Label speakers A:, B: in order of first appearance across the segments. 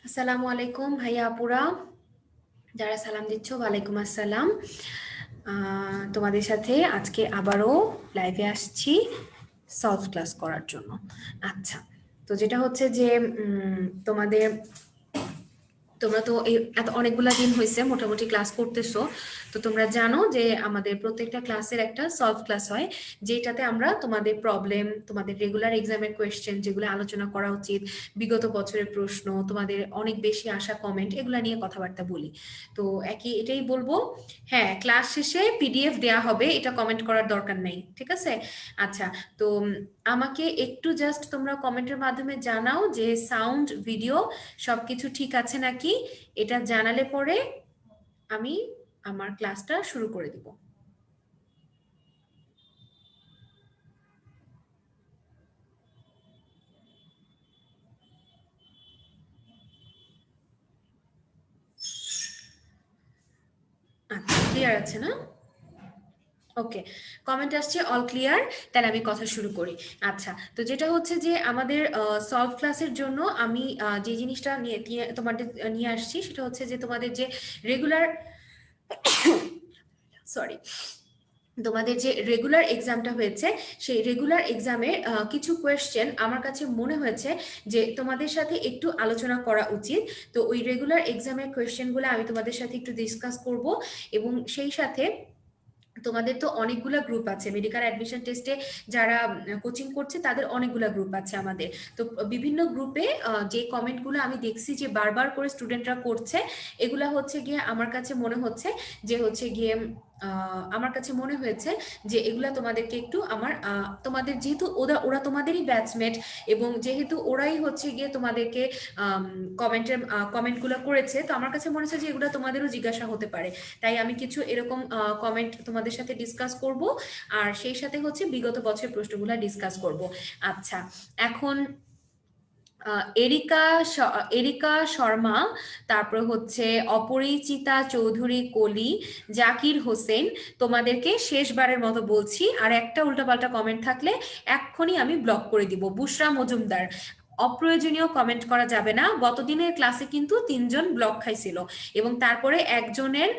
A: আসসালামু আলাইকুম ভাইয়া আপুরা, যারা সালাম দিচ্ছ ওয়ালাইকুম আসসালাম। তোমাদের সাথে আজকে আবারও লাইভে আসছি সলভ ক্লাস করার জন্য। আচ্ছা, তো যেটা হচ্ছে যে তোমাদের তোমরা তো এই এত অনেকগুলা দিন হয়েছে মোটামুটি ক্লাস করতেছো। তো তোমরা জানো যে আমাদের প্রত্যেকটা ক্লাসের একটা সলভ ক্লাস হয়, যেটাতে আমরা তোমাদের প্রবলেম, তোমাদের রেগুলার এক্সামের কোয়েশ্চেন যেগুলো আলোচনা করা উচিত, বিগত বছরের প্রশ্ন, তোমাদের অনেক বেশি আসা কমেন্ট, এগুলা নিয়ে কথাবার্তা বলি। তো এটাই বলবো, হ্যাঁ ক্লাস শেষে পিডিএফ দেয়া হবে, এটা কমেন্ট করার দরকার নেই, ঠিক আছে? আচ্ছা, তো আমাকে একটু জাস্ট তোমরা কমেন্টের মাধ্যমে জানাও যে সাউন্ড ভিডিও সবকিছু ঠিক আছে নাকি। এটা জানালে পরে আমি আমার ক্লাসটা শুরু করে দিব। আচ্ছা, ক্লিয়ার আছে না? ওকে, কমেন্ট আসছে অল ক্লিয়ার, তাহলে আমি কথা শুরু করি। আচ্ছা, তো যেটা হচ্ছে যে আমাদের সলভ ক্লাসের জন্য আমি যে জিনিসটা তোমাদের নিয়ে আসছি সেটা হচ্ছে যে তোমাদের যে রেগুলার সরি তোমাদের যে রেগুলার এক্সামটা হয়েছে সেই রেগুলার এক্সামের কিছু কোয়েশ্চেন আমার কাছে মনে হয়েছে যে তোমাদের সাথে একটু আলোচনা করা উচিত। তো ওই রেগুলার এক্সামের কোয়েশ্চেনগুলো আমি তোমাদের সাথে একটু ডিসকাস করব, এবং সেই সাথে তোমাদের তো অনেকগুলা গ্রুপ আছে মেডিকেল অ্যাডমিশন টেস্টে, যারা কোচিং করছে তাদের অনেকগুলা গ্রুপ আছে আমাদের। তো বিভিন্ন গ্রুপে যে কমেন্টগুলো আমি দেখছি যে বারবার করে স্টুডেন্টরা করছে, এগুলা হচ্ছে গিয়ে আমার কাছে মনে হচ্ছে যে হচ্ছে গিয়ে আমার কাছে মনে হয়েছে যে এগুলা তোমাদেরকে একটু আমার তোমাদের যেহেতু ওরা তোমাদেরই ব্যাচমেট, এবং যেহেতু ওরাই হচ্ছে গিয়ে তোমাদেরকে কমেন্টগুলো করেছে, তো আমার কাছে মনে হচ্ছে যে এগুলো তোমাদেরও জিজ্ঞাসা হতে পারে। তাই আমি কিছু এরকম কমেন্ট তোমাদের সাথে ডিসকাস করব, আর সেই সাথে হচ্ছে বিগত বছরের প্রশ্নগুলো ডিসকাস করব। আচ্ছা, এখন এরিকা শর্মা, তারপর হচ্ছে অপরিচিতা চৌধুরী কলি, জাকির হোসেন, তোমাদেরকে শেষবারের মতো বলছি, আর একটা উল্টাপাল্টা কমেন্ট থাকলে এক্ষুনি আমি ব্লক করে দিব। বুশরা মজুমদার, অপ্রয়োজনীয় কমেন্ট করা যাবে না। গতদিনের ক্লাসে কিন্তু 3জন ব্লক খাইছিল, এবং তারপরে একজনের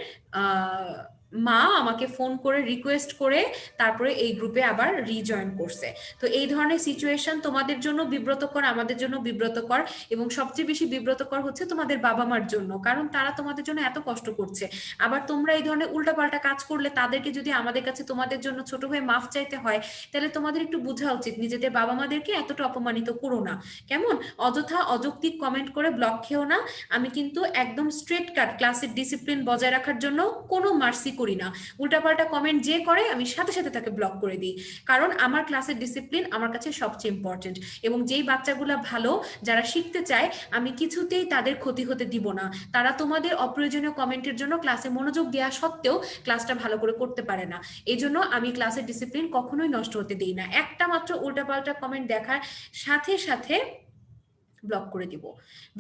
A: মা আমাকে ফোন করে রিকোয়েস্ট করে তারপরে এই গ্রুপে আবার রিজয়েন করছে। তো এই ধরনের সিচুয়েশন তোমাদের জন্য বিব্রতকর, আমাদের জন্য বিব্রতকর, এবং সবচেয়ে বেশি বিব্রতকর হচ্ছে তোমাদের বাবা মার জন্য, কারণ তারা তোমাদের জন্য এত কষ্ট করছে। আবার তোমরা এই ধরনের উল্টাপাল্টা কাজ করলে তাদেরকে যদি আমাদের কাছে তোমাদের জন্য ছোট হয়ে মাফ চাইতে হয়, তাহলে তোমাদের একটু বোঝা উচিত নিজেদের বাবা মাদেরকে এতটা অপমানিত করো না। কেমন? অযথা অযৌক্তিক কমেন্ট করে ব্লক খেও না। আমি কিন্তু একদম স্ট্রেট কাট ক্লাসের ডিসিপ্লিন বজায় রাখার জন্য কোনো মার্সি করি না। উল্টাপাল্টা কমেন্ট যে করে আমি সাথে সাথে তাকে ব্লক করে দিই, কারণ আমার ক্লাসের ডিসিপ্লিন আমার কাছে সবচেয়ে ইম্পর্টেন্ট। এবং যেই বাচ্চাগুলো ভালো, যারা শিখতে চায়, আমি কিছুতেই তাদের ক্ষতি হতে দিব না। তারা তোমাদের অপ্রয়োজনীয় কমেন্টের জন্য ক্লাসে মনোযোগ দেওয়া সত্ত্বেও ক্লাসটা ভালো করে করতে পারে না। এই জন্য আমি ক্লাসের ডিসিপ্লিন কখনোই নষ্ট হতে দিই না। একটা মাত্র উল্টাপাল্টা কমেন্ট দেখার সাথে সাথে ব্লক করে দিব।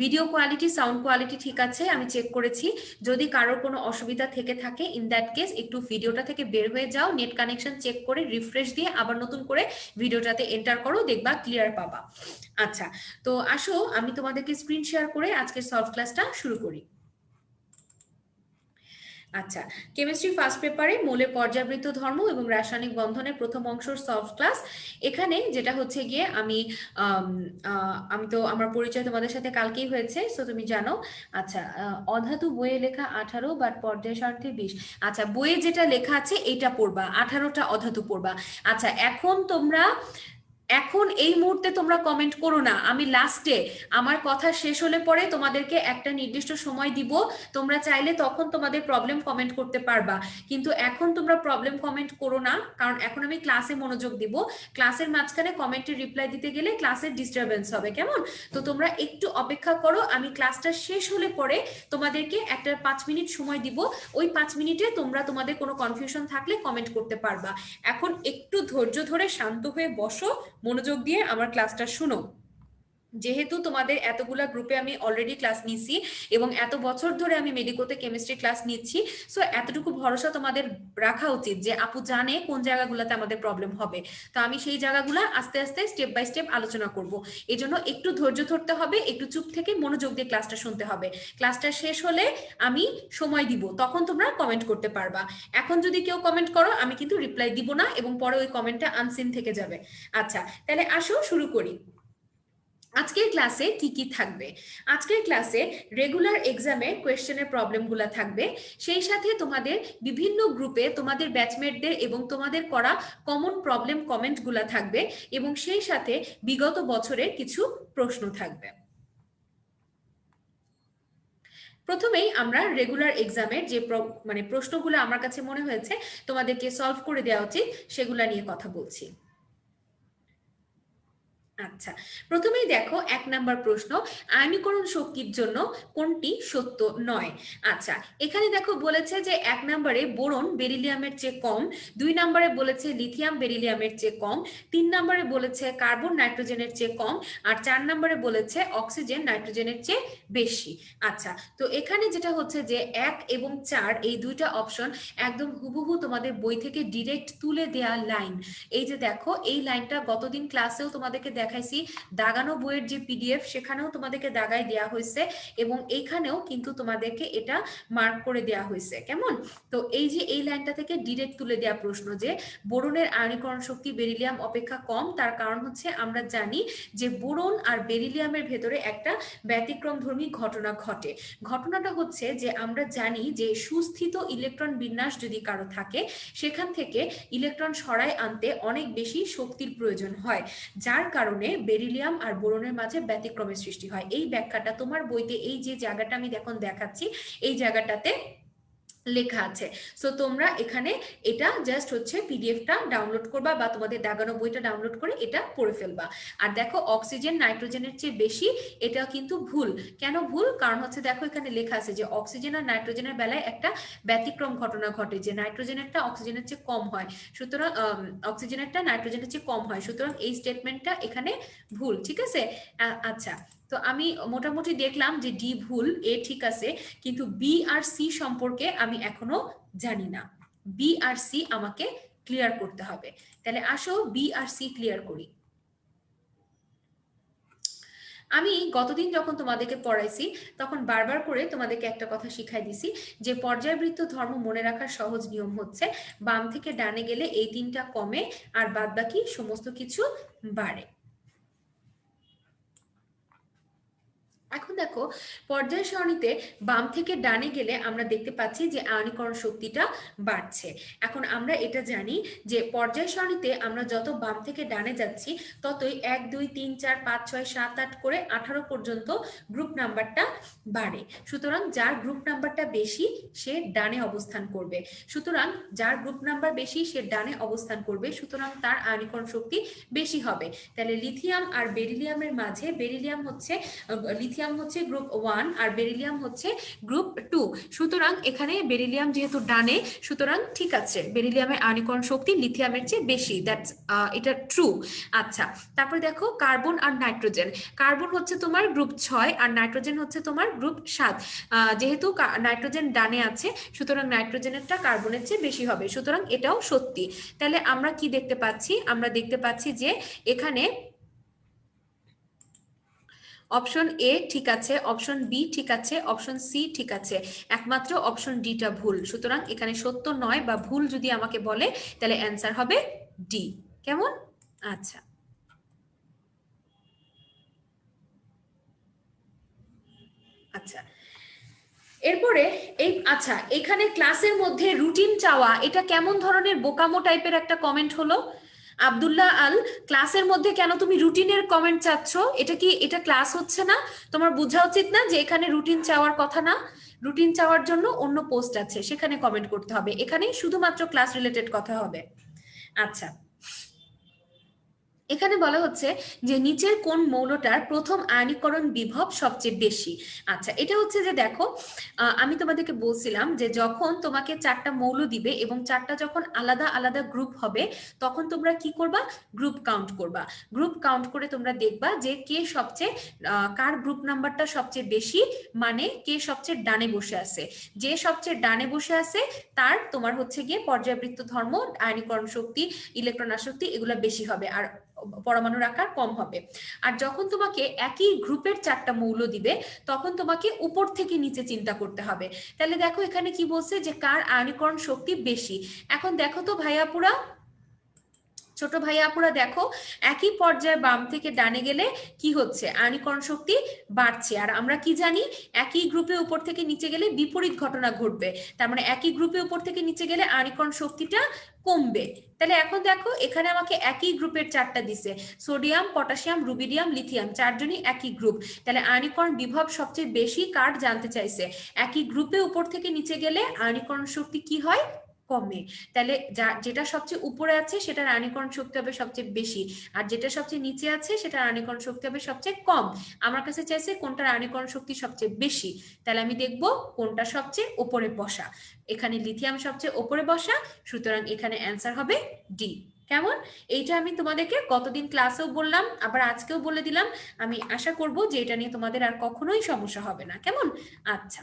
A: ভিডিও কোয়ালিটি, সাউন্ড কোয়ালিটি ঠিক আছে, আমি চেক করেছি। যদি কারোর কোনো অসুবিধা থেকে থাকে, ইন দ্যাট কেস একটু ভিডিওটা থেকে বের হয়ে যাও, নেট কানেকশন চেক করে রিফ্রেশ দিয়ে আবার নতুন করে ভিডিওটাতে এন্টার করো, দেখবা ক্লিয়ার পাবা। আচ্ছা, তো আসো আমি তোমাদেরকে স্ক্রিন শেয়ার করে আজকের সলভ ক্লাসটা শুরু করি। আচ্ছা, কেমিস্ট্রি ফার্স্ট পেপারে মৌলের পর্যাবৃত্ত ধর্ম এবং রাসায়নিক বন্ধনের প্রথম অংশের সলভ ক্লাস। এখানে যেটা হচ্ছে গিয়ে আমি তো আমার পরিচয় তোমাদের সাথে কালকেই হয়েছে, সো তুমি জানো। আচ্ছা, অধাতু বইয়ে লেখা 18 বাট পর্যায় সারণীতে 20। আচ্ছা, বইয়ে যেটা লেখা আছে এইটা পড়বা, 18টা অধাতু পড়বা। আচ্ছা, এখন এই মুহূর্তে তোমরা কমেন্ট করো না, আমি লাস্টে আমার কথা শেষ হলে পরে তোমাদেরকে একটা নির্দিষ্ট সময় দিব, তোমরা চাইলে তখন তোমাদের প্রবলেম কমেন্ট করতে পারবা। কিন্তু এখন তোমরা প্রবলেম কমেন্ট করো না, কারণ এখন আমি ক্লাসে মনোযোগ দিব। ক্লাসের মাঝখানে কমেন্টের রিপ্লাই দিতে গেলে ক্লাসের ডিস্টারবেন্স হবে, কেমন? তো তোমরা একটু অপেক্ষা করো, আমি ক্লাসটা শেষ হলে পরে তোমাদেরকে একটা 5 মিনিট সময় দিব। ওই 5 মিনিটে তোমরা তোমাদের কোনো কনফিউশন থাকলে কমেন্ট করতে পারবা। এখন একটু ধৈর্য ধরে শান্ত হয়ে বসো, মনোযোগ দিয়ে আমার ক্লাসটা শুনো। যেহেতু তোমাদের এতগুলা গ্রুপে আমি অলরেডি ক্লাস নিচ্ছি এবং এত বছর ধরে আমি মেডিকোতে কেমিস্ট্রি ক্লাস নিচ্ছি, সো এতটুকু ভরসা তোমাদের রাখা উচিত যে আপু জানে কোন জায়গাগুলোতে আমাদের প্রবলেম হবে। তো আমি সেই জায়গাগুলো আস্তে আস্তে স্টেপ বাই স্টেপ আলোচনা করব। এই জন্য একটু ধৈর্য ধরতে হবে, একটু চুপ থেকে মনোযোগ দিয়ে ক্লাসটা শুনতে হবে। ক্লাসটা শেষ হলে আমি সময় দিব, তখন তোমরা কমেন্ট করতে পারবা। এখন যদি কেউ কমেন্ট করো আমি কিন্তু রিপ্লাই দিব না এবং পরে ওই কমেন্টটা আনসিন থেকে যাবে। আচ্ছা, তাহলে আসো শুরু করি। আজকের ক্লাসে কি কি থাকবে? আজকের ক্লাসে রেগুলার এক্সামের কোয়েশ্চেনের প্রবলেমগুলো থাকবে, সেই সাথে তোমাদের বিভিন্ন গ্রুপে তোমাদের ব্যাচমেটদের এবং তোমাদের করা কমন প্রবলেম কমেন্টগুলো থাকবে এবং সেই সাথে বিগত বছরের কিছু প্রশ্ন থাকবে। প্রথমেই আমরা রেগুলার এক্সামের যে প্রশ্নগুলো আমার কাছে মনে হয়েছে তোমাদেরকে সলভ করে দেওয়া উচিত সেগুলো নিয়ে কথা বলছি। আচ্ছা, প্রথমেই দেখো 1 নাম্বার প্রশ্ন, আয়নীকরণ শক্তির জন্য কোনটি সত্য নয়? আচ্ছা, এখানে দেখো বলেছে যে 1 নম্বরে বোরন বেরিলিয়ামের চেয়ে কম, 2 নম্বরে বলেছে লিথিয়াম বেরিলিয়ামের চেয়ে কম, 3 নম্বরে বলেছে কার্বন নাইট্রোজেনের চেয়ে কম, আর 4 নম্বরে বলেছে অক্সিজেন নাইট্রোজেনের চেয়ে বেশি। আচ্ছা, তো এখানে যেটা হচ্ছে যে 1 এবং 4 এই দুইটা অপশন একদম হুবহু তোমাদের বই থেকে ডিরেক্ট তুলে দেয়া লাইন। এই যে দেখো, এই লাইনটা গতদিন ক্লাসেও তোমাদেরকে দেখাইছি, দাগানো বইয়ের যে পিডিএফ সেখানেও তোমাদেরকে দাগাই দেওয়া হয়েছে এবং এইখানেও কিন্তু তোমাদেরকে এটা মার্ক করে দেওয়া হয়েছে। কেমন? তো এই যে এই লাইনটা থেকে ডিরেক্ট তুলে দেওয়া প্রশ্ন যে বোরনের আয়নীকরণ শক্তি বেরিলিয়াম অপেক্ষা কম, তার কারণ হচ্ছে আমরা জানি যে বোরন আর বেরিলিয়ামের ভেতরে একটা ব্যতিক্রমধর্মী ঘটনা ঘটে। ঘটনাটা হচ্ছে যে আমরা জানি যে সুস্থিত ইলেকট্রন বিন্যাস যদি কারো থাকে সেখান থেকে ইলেকট্রন সরায় আনতে অনেক বেশি শক্তির প্রয়োজন হয়, যার কারণে বেরিলিয়াম আর বোরনের মাঝে ব্যতিক্রমের সৃষ্টি হয়। এই ব্যাখ্যাটা তোমার বইতে এই যে জায়গাটা আমি এখন দেখাচ্ছি এই জায়গাটাতে লেখা আছে। সো তোমরা এখানে এটা জাস্ট হচ্ছে পিডিএফটা ডাউনলোড করবা বা তোমাদের দাগানো বইটা ডাউনলোড করে এটা পড়ে ফেলবা। আর দেখো অক্সিজেন নাইট্রোজেনের চেয়ে বেশি, এটা কিন্তু ভুল। কেন ভুল? কারণ হচ্ছে দেখো এখানে লেখা আছে যে অক্সিজেন আর নাইট্রোজেনের বেলায় একটা ব্যতিক্রম ঘটনা ঘটে, যে নাইট্রোজেনেরটা অক্সিজেনের চেয়ে কম হয়, সুতরাং অক্সিজেনেরটা নাইট্রোজেনের চেয়ে কম হয়, সুতরাং এই স্টেটমেন্টটা এখানে ভুল। ঠিক আছে? আচ্ছা, তো আমি মোটামুটি দেখলাম যে ডি ভুল, এ ঠিক আছে, কিন্তু বি আর সি সম্পর্কে আমি এখনো জানি না। বি আর সি আমাকে ক্লিয়ার করতে হবে। তাহলে আসো বি আর সি ক্লিয়ার করি। আমি গতদিন যখন তোমাদেরকে পড়াইছি তখন বারবার করে তোমাদেরকে একটা কথা শিখাই দিছি যে পর্যায়বৃত্ত ধর্ম মনে রাখার সহজ নিয়ম হচ্ছে বাম থেকে ডানে গেলে এই 3টা কমে আর বাদবাকি সমস্ত কিছু বাড়ে। এখন দেখো পর্যায় সারণীতে বাম থেকে ডানে গেলে আমরা দেখতে পাচ্ছি যে আয়নীকরণ শক্তিটা বাড়ছে। এখন আমরা এটা জানি যে পর্যায় সারণীতে আমরা যত বাম থেকে ডানে যাচ্ছি ততই 1 2 3 4 5 6 7 8 করে 18 পর্যন্ত গ্রুপ নাম্বারটা বাড়ে। সুতরাং যার গ্রুপ নাম্বারটা বেশি সে ডানে অবস্থান করবে, সুতরাং যার গ্রুপ নাম্বার বেশি সে ডানে অবস্থান করবে, সুতরাং তার আয়নীকরণ শক্তি বেশি হবে। তাহলে লিথিয়াম আর বেরিলিয়ামের মাঝে লিথিয়াম হচ্ছে গ্রুপ 1 আর বেরিলিয়াম হচ্ছে গ্রুপ 2, সুতরাং এখানে বেরিলিয়াম যেহেতু ডানে সুতরাং ঠিক আছে, বেরিলিয়ামের আয়নীকরণ শক্তি লিথিয়ামের চেয়ে বেশি, দ্যাটস এটা ট্রু। আচ্ছা, তারপরে দেখো কার্বন আর নাইট্রোজেন, কার্বন হচ্ছে তোমার গ্রুপ 6 আর নাইট্রোজেন হচ্ছে তোমার গ্রুপ 7, যেহেতু নাইট্রোজেন ডানে আছে সুতরাং নাইট্রোজেনেরটা কার্বনের চেয়ে বেশি হবে, সুতরাং এটাও সত্যি। তাহলে আমরা কি দেখতে পাচ্ছি? আমরা দেখতে পাচ্ছি যে এখানে অপশন এ ঠিক আছে, অপশন বি ঠিক আছে, অপশন সি ঠিক আছে, একমাত্র অপশন ডিটা ভুল। সুতরাং এখানে সত্য নয় বা ভুল যদি আমাকে বলে তাহলে অ্যান্সার হবে ডি। কেমন? আচ্ছা, আচ্ছা, এরপরে আচ্ছা, এখানে ক্লাসের মধ্যে রুটিন চাওয়া এটা কেমন ধরনের বোকামো টাইপের একটা কমেন্ট হলো? আব্দুল্লাহ আল, ক্লাসের মধ্যে কেন তুমি রুটিনের কমেন্ট চাচ্ছ? এটা ক্লাস হচ্ছে না? তোমার বোঝা উচিত না যে এখানে রুটিন চাওয়ার কথা না? রুটিন চাওয়ার জন্য অন্য পোস্ট আছে, সেখানে কমেন্ট করতে হবে, এখানে শুধুমাত্র ক্লাস রিলেটেড কথা হবে। আচ্ছা, এখানে বলা হচ্ছে যে নিচের কোন মৌলটার প্রথম আয়নীকরণ বিভব সবচেয়ে বেশি। আচ্ছা, এটা হচ্ছে যে দেখো, আমি তোমাদেরকে বলছিলাম যে যখন তোমাকে চারটা মৌল দিবে এবং চারটা যখন আলাদা আলাদা গ্রুপ হবে, তখন তোমরা কি করবা, গ্রুপ কাউন্ট করবা। গ্রুপ কাউন্ট করে তোমরা দেখবা যে কে সবচেয়ে কার গ্রুপ নাম্বারটা সবচেয়ে বেশি, মানে কে সবচেয়ে ডানে বসে আছে। যে সবচেয়ে ডানে বসে আছে তার তোমার হচ্ছে গিয়ে পর্যায়বৃত্ত ধর্ম, আয়নীকরণ শক্তি, ইলেকট্রন আসক্তি এগুলো বেশি হবে, আর পরমাণুর আকার কম হবে। আর যখন তোমাকে একই গ্রুপের চারটা মৌল দিবে, তখন তোমাকে উপর থেকে নিচে চিন্তা করতে হবে। তাহলে দেখো এখানে কি বলছে যে কার আয়নীকরণ শক্তি বেশি। এখন দেখো তো ভাইয়াপুরা, ছোট ভাইয়া আপুরা দেখো, একই পর্যায়ে বাম থেকে ডানে গেলে কি হচ্ছে, আয়নীকরণ শক্তি বাড়ছে। আর আমরা কি জানি, একই গ্রুপে উপর থেকে নিচে গেলে বিপরীত ঘটনা ঘটবে। তার মানে একই গ্রুপে উপর থেকে নিচে গেলে আয়নীকরণ শক্তিটা কমবে। তাহলে এখন দেখো এখানে আমাকে একই গ্রুপের চারটা দিছে, সোডিয়াম, পটাশিয়াম, রুবিডিয়াম, লিথিয়াম, চারজনই একই গ্রুপ। তাহলে আয়নীকরণ বিভব সবচেয়ে বেশি কার জানতে চাইছে। একই গ্রুপে উপর থেকে নিচে গেলে আয়নীকরণ শক্তি কি হয়, কমে। তাহলে যেটা সবচেয়ে উপরে আছে সেটার আয়নীকরণ শক্তি হবে সবচেয়ে বেশি, আর যেটা সবচেয়ে নিচে আছে সেটার আয়নীকরণ শক্তি হবে সবচেয়ে কম। আমার কাছে চাইছে কোনটার আয়নীকরণ শক্তি সবচেয়ে বেশি, তাহলে আমি দেখব কোনটা সবচেয়ে উপরে বসা। এখানে লিথিয়াম সবচেয়ে উপরে বসা, সুতরাং এখানে অ্যান্সার হবে ডি। কেমন? এইটা আমি তোমাদেরকে গতদিন ক্লাসেও বললাম, আবার আজকেও বলে দিলাম। আমি আশা করব যে এটা নিয়ে তোমাদের আর কখনোই সমস্যা হবে না। কেমন? আচ্ছা,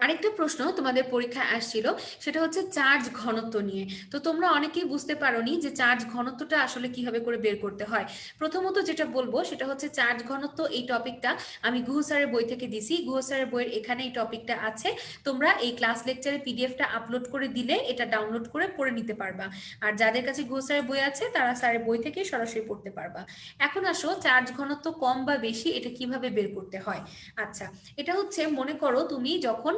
A: আরেকটা প্রশ্ন তোমাদের পরীক্ষায় আসছিল, সেটা হচ্ছে চার্জ ঘনত্ব নিয়ে। তো তোমরা অনেকেই বুঝতে পারোনি যে চার্জ ঘনত্বটা আসলে কিভাবে করে বের করতে হয়। প্রথমত যেটা বলবো সেটা হচ্ছে চার্জ ঘনত্ব, এই টপিকটা আমি গুহ স্যারের বই থেকে দিছি। গুহ স্যারের বইয়ের এখানে এই টপিকটা আছে। তোমরা এই ক্লাস লেকচারের পিডিএফটা আপলোড করে দিলে এটা ডাউনলোড করে পড়ে নিতে পারবা। আর যাদের কাছে গুহ স্যারের বই আছে তারা স্যারের বই থেকে সরাসরি পড়তে পারবা। এখন আসো, চার্জ ঘনত্ব কম বা বেশি এটা কিভাবে বের করতে হয়। আচ্ছা, এটা হচ্ছে, মনে করো তুমি যখন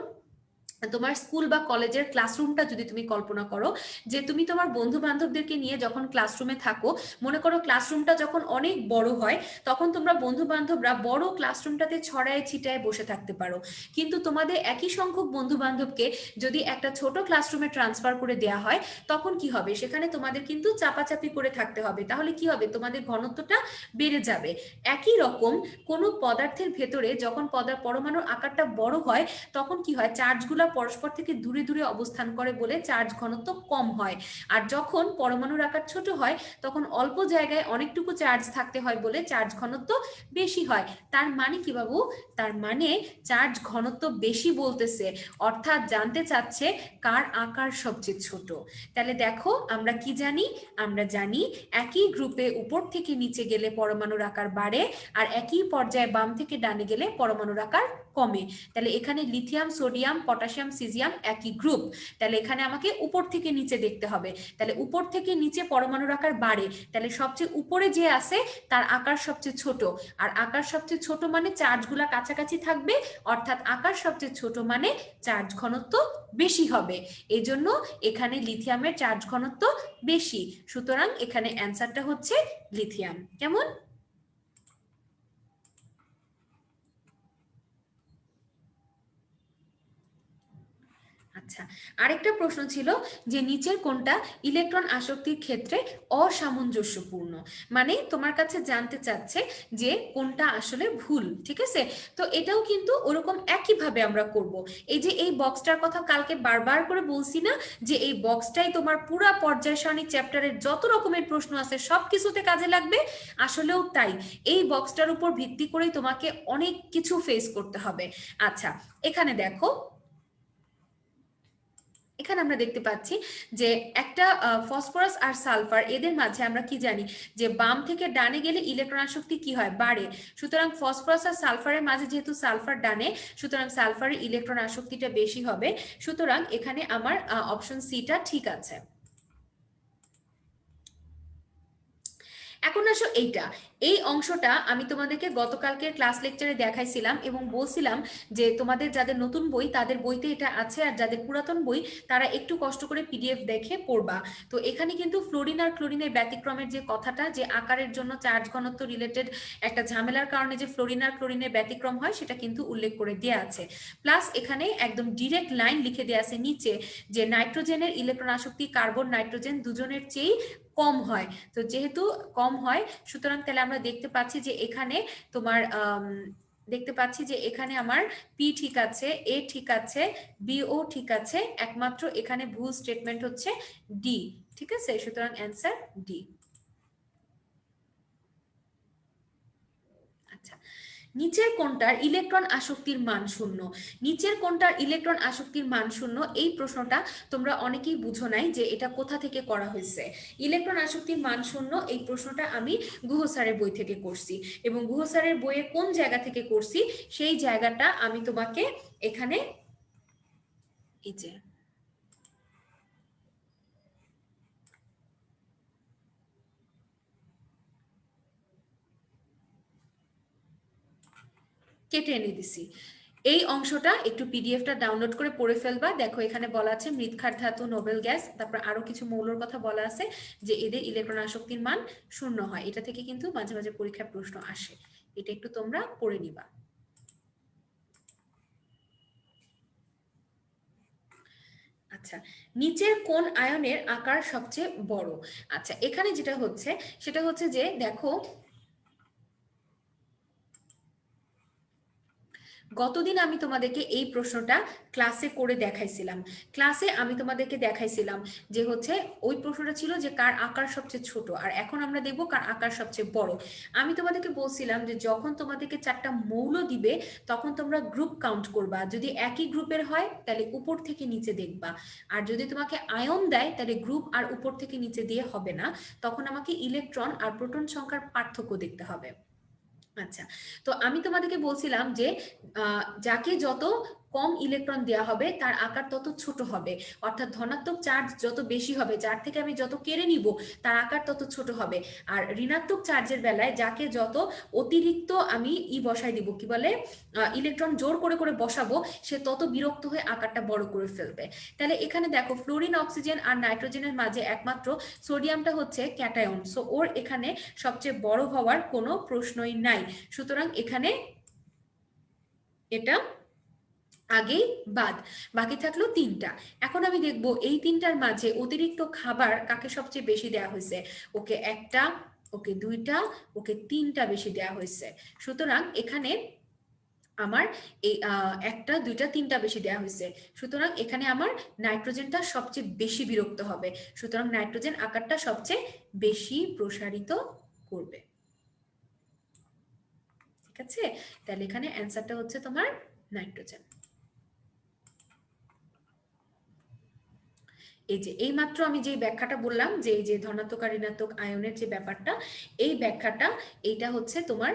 A: তোমার স্কুল বা কলেজের ক্লাসরুমটা যদি তুমি কল্পনা করো, যে তুমি তোমার বন্ধু বান্ধবদেরকে নিয়ে যখন ক্লাসরুমে থাকো, মনে করো ক্লাসরুমটা যখন অনেক বড় হয়, তখন তোমরা বন্ধু বান্ধবরা বড় ক্লাসরুমটাতে ছড়ায় ছিটায় বসে থাকতে পারো। কিন্তু তোমাদের একই সংখ্যক বন্ধু বান্ধবকে যদি একটা ছোট ক্লাসরুমে ট্রান্সফার করে দেওয়া হয়, তখন কি হবে, সেখানে তোমাদের কিন্তু চাপাচাপি করে থাকতে হবে। তাহলে কি হবে, তোমাদের ঘনত্বটা বেড়ে যাবে। একই রকম কোনো পদার্থের ভেতরে যখন পরমাণুর আকারটা বড় হয়, তখন কি হয়, চার্জগুলো পরস্পর থেকে দূরে দূরে অবস্থান করে বলে চার্জ ঘনত্ব কম হয়। আর যখন পরমাণুর আকার ছোট হয়, তখন অল্প জায়গায় অনেকটুকু চার্জ থাকতে হয় বলে চার্জ ঘনত্ব বেশি হয়। তার মানে কি বাবু, তার মানে চার্জ ঘনত্ব বেশি বলতেছে, অর্থাৎ জানতে চাচ্ছে কার আকার সবচেয়ে ছোট। তাহলে দেখো আমরা কি জানি, আমরা জানি একই গ্রুপে উপর থেকে নিচে গেলে পরমাণুর আকার বাড়ে, আর একই পর্যায়ে বাম থেকে ডানে গেলে পরমাণুর আকার কমে। তাহলে এখানে লিথিয়াম, সোডিয়াম, পটাশিয়াম, সিজিয়াম একই গ্রুপ। তাহলে এখানে আমাকে উপর থেকে নিচে দেখতে হবে। তাহলে উপর থেকে নিচে পরমাণুর আকার বাড়ে, তাহলে সবচেয়ে উপরে যে আছে তার আকার সবচেয়ে ছোট। আর আকার সবচেয়ে ছোট মানে চার্জগুলা কাছাকাছি থাকবে, অর্থাৎ আকার সবচেয়ে ছোট মানে চার্জ ঘনত্ব বেশি হবে। এজন্য এখানে লিথিয়ামের চার্জ ঘনত্ব বেশি। সুতরাং এখানে অ্যান্সারটা হচ্ছে লিথিয়াম। কেমন? আচ্ছা, আরেকটা প্রশ্ন ছিল যে নিচের কোনটা ইলেকট্রন আসক্তির ক্ষেত্রে অসামঞ্জস্যপূর্ণ, মানে তোমার কাছে জানতে চাচ্ছে যে কোনটা আসলে ভুল। ঠিক আছে, তো এটাও কিন্তু ওরকম একইভাবে আমরা করব। এই যে এই বক্সটার কথা কালকে বারবার করে বলছি না, যে এই বক্সটাই তোমার পুরা পর্যায় সারণী চ্যাপ্টারের যত রকমের প্রশ্ন আছে সব কিছুতে কাজে লাগবে। আসলেও তাই, এই বক্সটার উপর ভিত্তি করেই তোমাকে অনেক কিছু ফেস করতে হবে। আচ্ছা, এখানে দেখো, এখানে আমরা দেখতে পাচ্ছি যে একটা ফসফরাস আর সালফার, এদের মাঝে আমরা কি জানি যে বাম থেকে ডানে গেলে ইলেকট্রন আসক্তি কি হয়, বাড়ে। সুতরাং ফসফরাস আর সালফারের মাঝে যেহেতু সালফার ডানে, সুতরাং সালফারের ইলেকট্রন আসক্তিটা বেশি হবে। সুতরাং এখানে আমার অপশন সিটা ঠিক আছে। এখন আসো এই অংশটা আমি তোমাদেরকে গতকালকে ক্লাস লেকচারে দেখাইছিলাম এবং বলছিলাম যে তোমাদের যাদের নতুন বই তাদের বইতে এটা আছে, আর যাদের পুরাতন বই তারা একটু কষ্ট করে পিডিএফ দেখে পড়বা। তো এখানে কিন্তু ফ্লোরিন আর ক্লোরিনের ব্যতিক্রমের যে কথাটা, যে আকারের জন্য চার্জ ঘনত্ব রিলেটেড একটা ঝামেলার কারণে যে ফ্লোরিন আর ক্লোরিনের ব্যতিক্রম হয়, সেটা কিন্তু উল্লেখ করে দেওয়া আছে। প্লাস এখানে একদম ডিরেক্ট লাইন লিখে দেওয়া আছে নিচে যে নাইট্রোজেনের ইলেকট্রন আসক্তি কার্বন নাইট্রোজেন দুজনের চেয়েই কম হয়। তো যেহেতু কম হয়, সুতরাং তাহলে আমরা দেখতে পাচ্ছি যে এখানে তোমার দেখতে পাচ্ছি যে এখানে আমার পি ঠিক আছে, এ ঠিক আছে, বিও ঠিক আছে, একমাত্র এখানে ভুল স্টেটমেন্ট হচ্ছে ডি। ঠিক আছে, সুতরাং অ্যান্সার ডি। আচ্ছা, নিচের কোনটার ইলেকট্রন আসক্তির মান শূন্য? নিচের কোনটার ইলেকট্রন আসক্তির মান শূন্য, এই প্রশ্নটা তোমরা অনেকেই বুঝো নাই যে এটা কোথা থেকে করা হয়েছে। ইলেকট্রন আসক্তির মান শূন্য এই প্রশ্নটা আমি গুহ স্যারের বই থেকে করছি, এবং গুহ স্যারের বইয়ে কোন জায়গা থেকে করছি সেই জায়গাটা আমি তোমাকে এখানে এই যে কেটে এনে দিছি। এই অংশটা একটু পিডিএফটা ডাউনলোড করে পড়ে ফেলবা। দেখো এখানে বলা আছে মৃৎক্ষার ধাতু, নোবেল গ্যাস, তারপর আরো কিছু মৌলের কথা বলা আছে যে এদের ইলেকট্রন আসক্তির মান শূন্য হয়। এটা থেকে কিন্তু মাঝে মাঝে পরীক্ষায় প্রশ্ন আসে, এটা একটু তোমরা পড়ে নিবা। আচ্ছা, নিচের কোন আয়নের আকার সবচেয়ে বড়? আচ্ছা, এখানে যেটা হচ্ছে সেটা হচ্ছে যে দেখো গতদিন আমি তোমাদেরকে এই প্রশ্নটা ক্লাসে করে দেখাইছিলাম। ক্লাসে আমি তোমাদেরকে দেখাইছিলাম যে হচ্ছে ওই প্রশ্নটা ছিল যে কার আকার সবচেয়ে ছোট, আর এখন আমরা দেখব কার আকার সবচেয়ে বড়। আমি তোমাদেরকে বলছিলাম যে যখন তোমাদেরকে চারটা মৌল দিবে তখন তোমরা গ্রুপ কাউন্ট করবা, যদি একই গ্রুপের হয় তাহলে উপর থেকে নিচে দেখবা, আর যদি তোমাকে আয়ন দেয় তাহলে গ্রুপ আর উপর থেকে নিচে দিয়ে হবে না, তখন আমাকে ইলেকট্রন আর প্রোটন সংখ্যার পার্থক্য দেখতে হবে। আচ্ছা, তো আমি তোমাদেরকে বলছিলাম যে যাকে যত কম ইলেকট্রন দেওয়া হবে তার আকার তত ছোট হবে, অর্থাৎ ধনাত্মক চার্জ যত বেশি হবে, যার থেকে আমি যত কেড়ে নিব তার আকার তত ছোট হবে। আর ঋণাত্মক চার্জের বেলায় যাকে যত অতিরিক্ত আমি বসাই দিব, কি বলে, ইলেকট্রন জোর করে করে বসাবো, সে তত বিরক্ত হয়ে আকারটা বড় করে ফেলবে। তাহলে এখানে দেখো ফ্লোরিন, অক্সিজেন আর নাইট্রোজেনের মাঝে একমাত্র সোডিয়ামটা হচ্ছে ক্যাটায়ন, সো ওর এখানে সবচেয়ে বড় হওয়ার কোনো প্রশ্নই নাই। সুতরাং এখানে এটা আগেই বাদ, বাকি থাকলো তিনটা। এখন আমি দেখব এই তিনটার মাঝে অতিরিক্ত খাবার কাকে সবচেয়ে বেশি দেওয়া হয়েছে। ওকে একটা, ওকে দুইটা, ওকে তিনটা বেশি দেওয়া হয়েছে। সুতরাং এখানে আমার এই একটা, দুইটা, তিনটা বেশি দেওয়া হয়েছে, সুতরাং এখানে আমার নাইট্রোজেনটা সবচেয়ে বেশি বিরক্ত হবে, সুতরাং নাইট্রোজেন আকারটা সবচেয়ে বেশি প্রসারিত করবে। ঠিক আছে, তাহলে এখানে অ্যান্সারটা হচ্ছে তোমার নাইট্রোজেন। এই যে এইমাত্র আমি যে ব্যাখ্যাটা বললাম যে এই যে ধনাত্মক আর ঋণাত্মক আয়নের যে ব্যাপারটা, এই ব্যাখ্যাটা এইটা হচ্ছে তোমার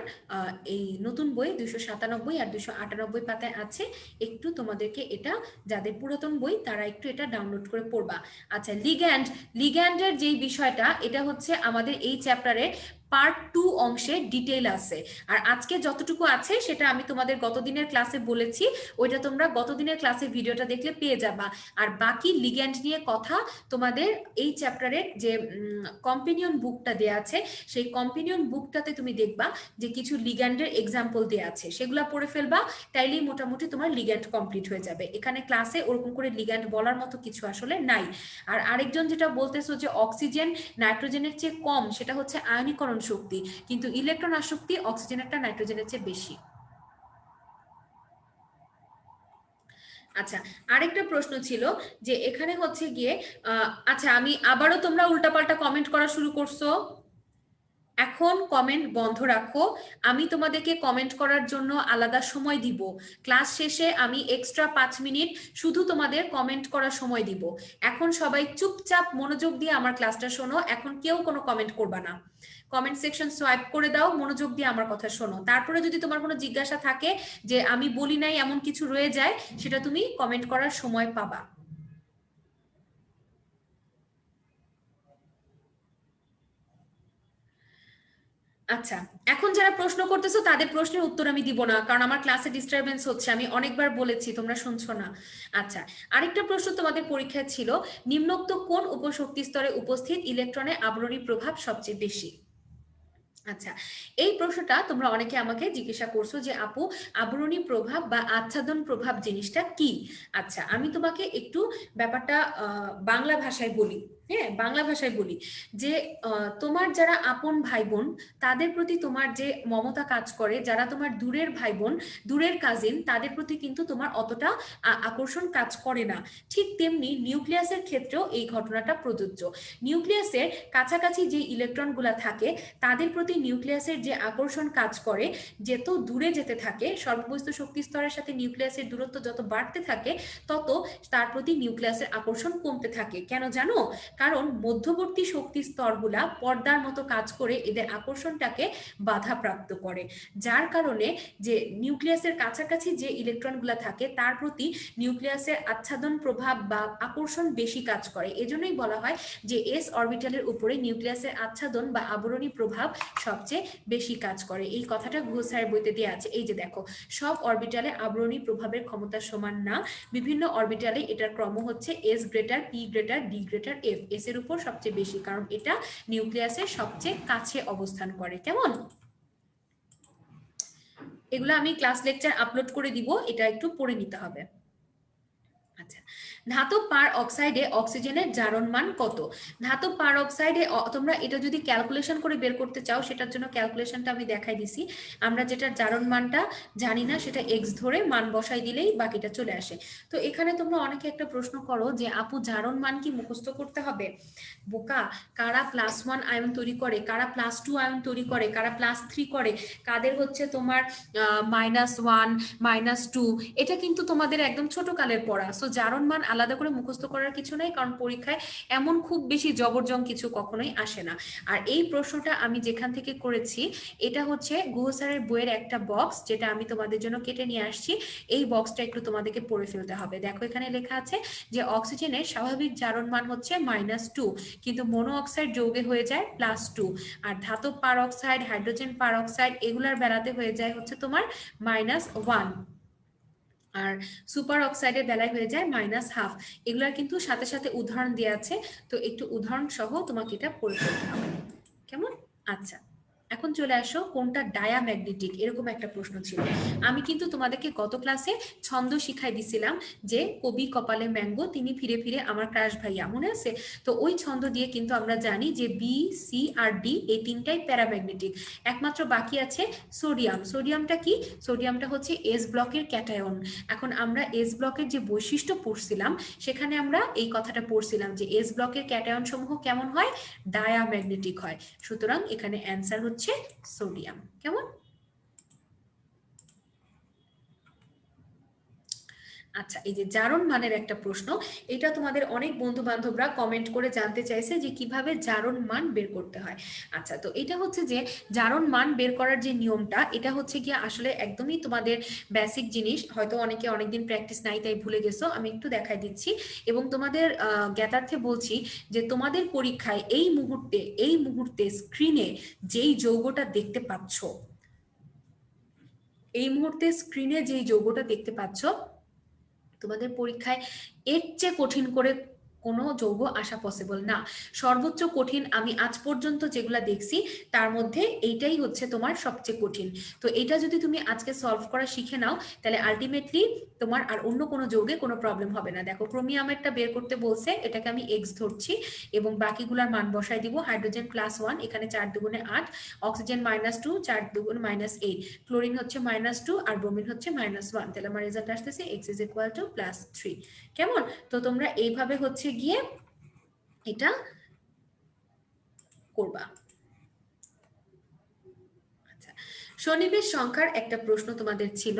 A: এই নতুন বই 297 আর 298 পাতায় আছে। একটু তোমাদেরকে এটা, যাদের পুরাতন বই তারা একটু এটা ডাউনলোড করে পড়বা। আচ্ছা, লিগ্যান্ডের যেই বিষয়টা, এটা হচ্ছে আমাদের এই চ্যাপ্টারে পার্ট 2 অংশে ডিটেইল আছে, আর আজকে যতটুকু আছে সেটা আমি তোমাদের গতদিনের ক্লাসে বলেছি, ওইটা তোমরা গতদিনের ক্লাসে ভিডিওটা দেখলে পেয়ে যাবা। আর বাকি লিগ্যান্ড নিয়ে কথা তোমাদের এই চ্যাপ্টারের যে কম্পেনিয়ন বুকটা দেয়া আছে, সেই কম্পেনিয়ন বুকটাতে তুমি দেখবা যে কিছু লিগ্যান্ডের এক্সাম্পল দেয়া আছে, সেগুলো পড়ে ফেলবা, তাইলেই মোটামুটি তোমার লিগ্যান্ড কমপ্লিট হয়ে যাবে। এখানে ক্লাসে ওরকম করে লিগ্যান্ড বলার মতো কিছু আসলে নাই। আর আরেকজন যেটা বলতেছো যে অক্সিজেন নাইট্রোজেনের চেয়ে কম, সেটা হচ্ছে আয়নীকরণ শক্তি, কিন্তু ইলেকট্রন আসক্তি অক্সিজেনেরটা নাইট্রোজেনের চেয়ে বেশি। আচ্ছা, আরেকটা প্রশ্ন ছিল যে এখানে হচ্ছে গিয়ে আচ্ছা, আমি আবারও, তোমরা উল্টাপাল্টা কমেন্ট করা শুরু করছো, এখন কমেন্ট বন্ধ রাখো। আমি তোমাদেরকে কমেন্ট করার জন্য আলাদা সময় দিব, ক্লাস শেষে আমি এক্সট্রা 5 মিনিট শুধু তোমাদের কমেন্ট করার সময় দিব। এখন সবাই চুপচাপ মনোযোগ দিয়ে আমার ক্লাসটা শোনো, এখন কেউ কোনো কমেন্ট করবা না, কমেন্ট সেকশন সোয়াইপ করে দাও, মনোযোগ দিয়ে আমার কথা শোনো। তারপরে যদি তোমার কোনো জিজ্ঞাসা থাকে যে আমি বলি নাই এমন কিছু রয়ে যায়, সেটা তুমি কমেন্ট করার সময় পাবা। আচ্ছা, এখন যারা প্রশ্ন করতেছো তাদের প্রশ্নের উত্তর আমি দিব না, কারণ আমার ক্লাসে ডিস্টারবেন্স হচ্ছে, আমি অনেকবার বলেছি, তোমরা শুনছো না। আচ্ছা, আরেকটা প্রশ্ন তোমাদের পরীক্ষায় ছিল, নিম্নোক্ত কোন উপশক্তি স্তরে উপস্থিত ইলেকট্রনের আবরণী প্রভাব সবচেয়ে বেশি? আচ্ছা, এই প্রশ্নটা তোমরা অনেকে আমাকে জিজ্ঞাসা করছো যে আপু, আবরণী প্রভাব বা আচ্ছাদন প্রভাব জিনিসটা কি? আচ্ছা, আমি তোমাকে একটু ব্যাপারটা বাংলা ভাষায় বলি। হ্যাঁ, বাংলা ভাষায় বলি যে তোমার যারা আপন ভাই বোন, তাদের প্রতি তোমার যে মমতা কাজ করে, যারা তোমার দূরের ভাই বোন, দূরের কাজিন, তাদের প্রতি কিন্তু তোমার অতটা আকর্ষণ কাজ করে না। ঠিক তেমনি নিউক্লিয়াসের ক্ষেত্রেও এই ঘটনাটা প্রযোজ্য। নিউক্লিয়াসের কাছাকাছি যে ইলেকট্রনগুলা থাকে, তাদের প্রতি নিউক্লিয়াসের যে আকর্ষণ কাজ করে, যত দূরে যেতে থাকে সর্ববস্তু শক্তি স্তরের সাথে নিউক্লিয়াসের দূরত্ব যত বাড়তে থাকে, তত তার প্রতি নিউক্লিয়াসের আকর্ষণ কমতে থাকে। কেন জানো? কারণ মধ্যবর্তী শক্তি স্তরগুলা পর্দার মতো কাজ করে এদের আকর্ষণটাকে বাধাপ্রাপ্ত করে, যার কারণে যে নিউক্লিয়াসের কাছাকাছি যে ইলেকট্রনগুলা থাকে তার প্রতি নিউক্লিয়াসের আচ্ছাদন প্রভাব বা আকর্ষণ বেশি কাজ করে। এজন্যই বলা হয় যে এস অরবিটালের উপরে নিউক্লিয়াসের আচ্ছাদন বা আবরণী প্রভাব সবচেয়ে বেশি কাজ করে। এই কথাটা গুহ স্যারের বইতে দেওয়া আছে। এই যে দেখো, সব অরবিটালে আবরণী প্রভাবের ক্ষমতা সমান না, বিভিন্ন অরবিটালে এটার ক্রম হচ্ছে S greater, P greater, D greater, F. S এর উপর সবচেয়ে বেশি, কারণ এটা নিউক্লিয়াসের সবচেয়ে কাছে অবস্থান করে। কেমন? এগুলো আমি ক্লাস লেকচার আপলোড করে দিব, এটা একটু পড়ে নিতে হবে। আচ্ছা, ধাতব পার অক্সাইডে অক্সিজেনের জারণ মান কত? ধাতব পার অক্সাইডে তোমরা এটা যদি ক্যালকুলেশন করে বের করতে চাও, সেটার জন্য ক্যালকুলেশনটা আমি দেখাই দিছি। আমরা যেটা জারণ মানটা জানি না, সেটা এক্স ধরে মান বসাই দিলেই বাকিটা চলে আসে। তো এখানে তোমরা অনেকে একটা প্রশ্ন করো যে আপু, জারণ মান কি মুখস্থ করতে হবে? বোকা, কারা +1 আয়ন তৈরি করে, কারা +2 আয়ন তৈরি করে, কারা +3 করে, কাদের হচ্ছে তোমার -1 -2, এটা কিন্তু তোমাদের একদম ছোট কালের পড়া। সো জারণ মান আলাদা করে মুখস্থ করার কিছু নেই, কারণ পরীক্ষায় এমন খুব বেশি জবরজং কিছু কখনোই আসে না। আর এই প্রশ্নটা আমি যেখান থেকে করেছি, এটা হচ্ছে গুহ স্যারের বইয়ের একটা বক্স, যেটা আমি তোমাদের জন্য কেটে নিয়ে আসছি। এই বক্সটা একটু তোমাদেরকে পড়ে ফেলতে হবে। দেখো, এখানে লেখা আছে যে অক্সিজেনের স্বাভাবিক জারণ মান হচ্ছে -2, কিন্তু মনো অক্সাইড যৌগে হয়ে যায় +2, আর ধাতব পার অক্সাইড, হাইড্রোজেন পার অক্সাইড, এগুলার বেলাতে হয়ে যায় হচ্ছে তোমার -1, আর সুপার অক্সাইডের বেলায় হয়ে যায় -1/2। এগুলার কিন্তু সাথে সাথে উদাহরণ দেওয়া আছে, তো একটু উদাহরণ সহ তোমাকে এটা পড়ে ফেলতে হবে। কেমন? আচ্ছা, এখন চলে আসো, কোনটা ডায়াম্যাগনেটিক, এরকম একটা প্রশ্ন ছিল। আমি কিন্তু তোমাদেরকে গত ক্লাসে ছন্দ শিখাই দিছিলাম যে কবি কপালে ম্যাঙ্গো, তিনি ফিরে ফিরে আমার ক্রাশ ভাইয়া, মনে আছে? তো ওই ছন্দ দিয়ে কিন্তু আমরা জানি যে বি, সি আর ডি এই তিনটাই প্যারাম্যাগনেটিক। একমাত্র বাকি আছে সোডিয়াম। সোডিয়ামটা কি? সোডিয়ামটা হচ্ছে এস ব্লকের ক্যাটায়ন। এখন আমরা এস ব্লকের যে বৈশিষ্ট্য পড়ছিলাম, সেখানে আমরা এই কথাটা পড়ছিলাম যে এস ব্লকের ক্যাটায়ন সমূহ কেমন হয়? ডায়াম্যাগনেটিক হয়। সুতরাং এখানে অ্যান্সার হচ্ছে সোডিয়াম। কেমন? আচ্ছা, এই যে জারণ মানের একটা প্রশ্ন, এটা তোমাদের অনেক বন্ধু বান্ধবরা কমেন্ট করে জানতে চাইছে যে কিভাবে জারণ মান বের করতে হয়। আচ্ছা, তো এটা হচ্ছে যে জারণ মান বের করার যে নিয়মটা, এটা হচ্ছে কি আসলে একদমই তোমাদের বেসিক জিনিস, হয়তো অনেকে অনেকদিন প্র্যাকটিস নাই তাই ভুলে গেছো। আমি একটু দেখাই দিচ্ছি, এবং তোমাদের জ্ঞাতার্থে বলছি যে তোমাদের পরীক্ষায় এই মুহূর্তে স্ক্রিনে যেই যৌগটা দেখতে পাচ্ছ, এই মুহূর্তে স্ক্রিনে যেই যৌগটা দেখতে পাচ্ছ, তোমাদের পরীক্ষায় এর চেয়ে কঠিন করে কোনো যৌগ আসা পসিবল না। সর্বোচ্চ কঠিন আমি আজ পর্যন্ত যেগুলা দেখছি, তার মধ্যে এইটাই হচ্ছে তোমার সবচেয়ে কঠিন। তো এটা যদি তুমি আজকে সলভ করা শিখে নাও, তাহলে আলটিমেটলি তোমার আর অন্য কোনো যৌগে কোনো প্রবলেম হবে না। দেখো, ক্রোমিয়ামেরটা বের করতে বলছে, এটাকে আমি এক্স ধরছি এবং বাকিগুলার মান বসাই দিব। হাইড্রোজেন +1, এখানে 4 দুগুণে 8, অক্সিজেন -2, 4 দুগুণে -8, ক্লোরিন হচ্ছে -2 আর ব্রোমিন হচ্ছে -1, তাহলে আমার রেজাল্ট আসতেছে x = +3। কেমন? তো তোমরা এইভাবে হচ্ছে গিয়ে এটা করবা। আচ্ছা, শনিবের সংখ্যার একটা প্রশ্ন তোমাদের ছিল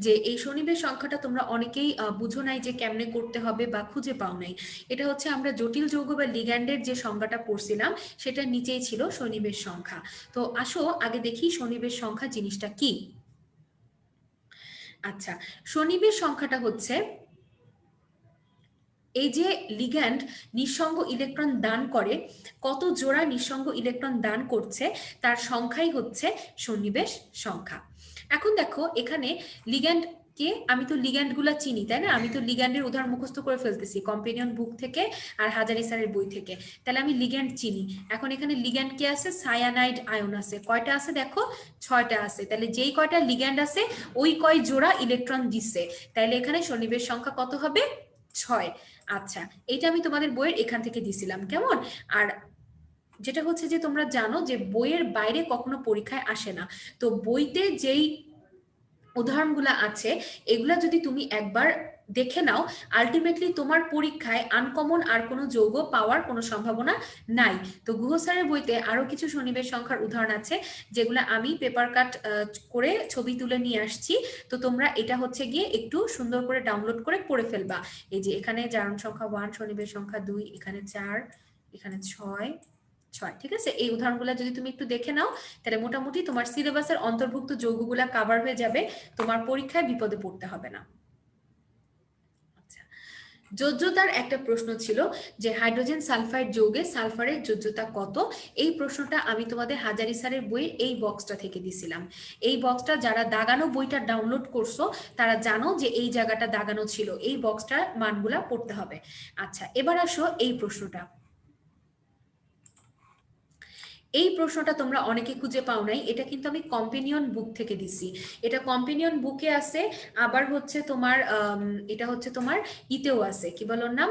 A: যে এই শনিবের সংখ্যাটা তোমরা অনেকেই বুঝো নাই যে কেমনে করতে হবে বা খুঁজে পাও নাই। এটা হচ্ছে আমরা জটিল যৌগ বা লিগ্যান্ডের যে সংজ্ঞাটা পড়ছিলাম, সেটা নিচেই ছিল শনিবের সংখ্যা। তো আসো আগে দেখি শনিবের সংখ্যা জিনিসটা কি। আচ্ছা, শনিবের সংখ্যাটা হচ্ছে এই যে লিগ্যান্ড নিঃসঙ্গ ইলেকট্রন দান করে, কত জোড়া নিঃসঙ্গ ইলেকট্রন দান করছে তার সংখ্যাই হচ্ছে সন্নিবেশ সংখ্যা। এখন দেখো এখানে লিগ্যান্ড কে, আমি তো লিগ্যান্ড গুলা চিনি তাই না, আমি তো লিগ্যান্ডের উদাহরণ মুখস্থ করে ফেলতেছি কম্পেনিয়ন বুক থেকে আর হাজারি স্যারের বই থেকে, তাহলে আমি লিগ্যান্ড চিনি। এখন এখানে লিগ্যান্ড কি আছে, সায়ানাইড আয়ন আছে, কয়টা আছে দেখো, 6টা আছে। তাহলে যেই কয়টা লিগ্যান্ড আছে ওই কয় জোড়া ইলেকট্রন দিচ্ছে, তাহলে এখানে সন্নিবেশ সংখ্যা কত হবে, 6। আচ্ছা, এটা আমি তোমাদের বইয়ের এখান থেকে দিছিলাম, কেমন। আর যেটা হচ্ছে যে তোমরা জানো যে বইয়ের বাইরে কখনো পরীক্ষায় আসে না, তো বইতে যেই উদাহরণগুলো আছে এগুলা যদি তুমি একবার দেখে নাও, আলটিমেটলি তোমার পরীক্ষায় আনকমন আর কোনো যৌগ পাওয়ার কোনো সম্ভাবনা নাই। তো গুহ স্যারের বইতে আরো কিছু সন্নিবেশ সংখ্যার উদাহরণ আছে যেগুলো আমি পেপার কাট করে ছবি তুলে নিয়ে আসছি, তো তোমরা এটা হচ্ছে গিয়ে একটু সুন্দর করে ডাউনলোড করে পড়ে ফেলবা। এই যে এখানে জারণ সংখ্যা 1, সন্নিবেশ সংখ্যা 2, এখানে 4, এখানে 6, ঠিক আছে। এই উদাহরণগুলো যদি তুমি একটু দেখে নাও তাহলে মোটামুটি তোমার সিলেবাসের অন্তর্ভুক্ত যৌগগুলা কভার হয়ে যাবে, তোমার পরীক্ষায় বিপদে পড়তে হবে না। আচ্ছা, যোজ্যতার একটা প্রশ্ন ছিল যে হাইড্রোজেন সালফাইড যৌগে সালফারের যোজ্যতা কত, এই প্রশ্নটা আমি তোমাদের হাজারি স্যারের বইয়ের এই বক্সটা থেকে দিছিলাম। এই বক্সটা যারা দাগানো বইটা ডাউনলোড করছো তারা জানো যে এই জায়গাটা দাগানো ছিল, এই বক্সটার মানগুলা পড়তে হবে। আচ্ছা, এবার আসো এই প্রশ্নটা। এই প্রশ্নটা তোমরা অনেকে খুঁজে পাও নাই, এটা কিন্তু আমি কম্পেনিয়ন বুক থেকে দিছি, এটা কম্পেনিয়ন বুকে আছে, আবার হচ্ছে তোমার এটা হচ্ছে তোমার ইতেও আছে, কি বলার নাম,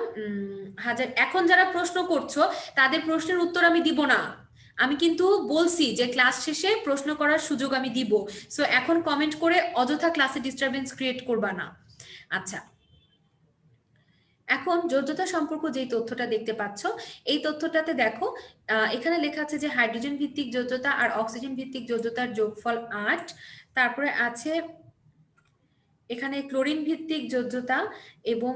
A: হাজার। এখন যারা প্রশ্ন করছো তাদের প্রশ্নের উত্তর আমি দিব না, আমি কিন্তু বলছি যে ক্লাস শেষে প্রশ্ন করার সুযোগ আমি দিব, সো এখন কমেন্ট করে অযথা ক্লাসে ডিস্টারবেন্স ক্রিয়েট করবা না। আচ্ছা, এখন যোজ্যতা সম্পর্ক যেই তথ্যটা দেখতে পাচ্ছ, এই তথ্যটাতে দেখো এখানে লেখা আছে যে হাইড্রোজেন ভিত্তিক যোজ্যতা আর অক্সিজেন ভিত্তিক যোজ্যতার যোগফল 8, তারপরে আছে এখানে ক্লোরিন ভিত্তিক যোজ্যতা এবং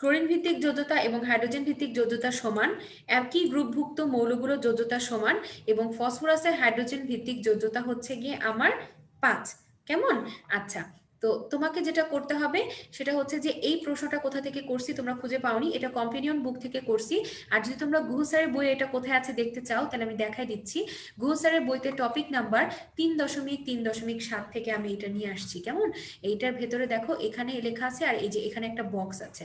A: ক্লোরিন ভিত্তিক যোজ্যতা এবং হাইড্রোজেন ভিত্তিক যোজ্যতা সমান, একই গ্রুপভুক্ত মৌলগুলোর যোজ্যতা সমান, এবং ফসফরাসের হাইড্রোজেন ভিত্তিক যোজ্যতা হচ্ছে গিয়ে আমার 5, কেমন। আচ্ছা, তো তোমাকে যেটা করতে হবে সেটা হচ্ছে যে এই প্রশ্নটা কোথা থেকে করছি তোমরা খুঁজে পাওনি, এটা কম্পেনিয়ন বুক থেকে করছি। আর যদি তোমরা গুহ স্যারের বই এটা কোথায় আছে দেখতে চাও তাহলে আমি দেখাই দিচ্ছি, গুহ স্যারের বইতে টপিক নাম্বার 3.3.7 থেকে আমি এটা নিয়ে আসছি, কেমন। এইটার ভেতরে দেখো এখানে লেখা আছে, আর এই যে এখানে একটা বক্স আছে,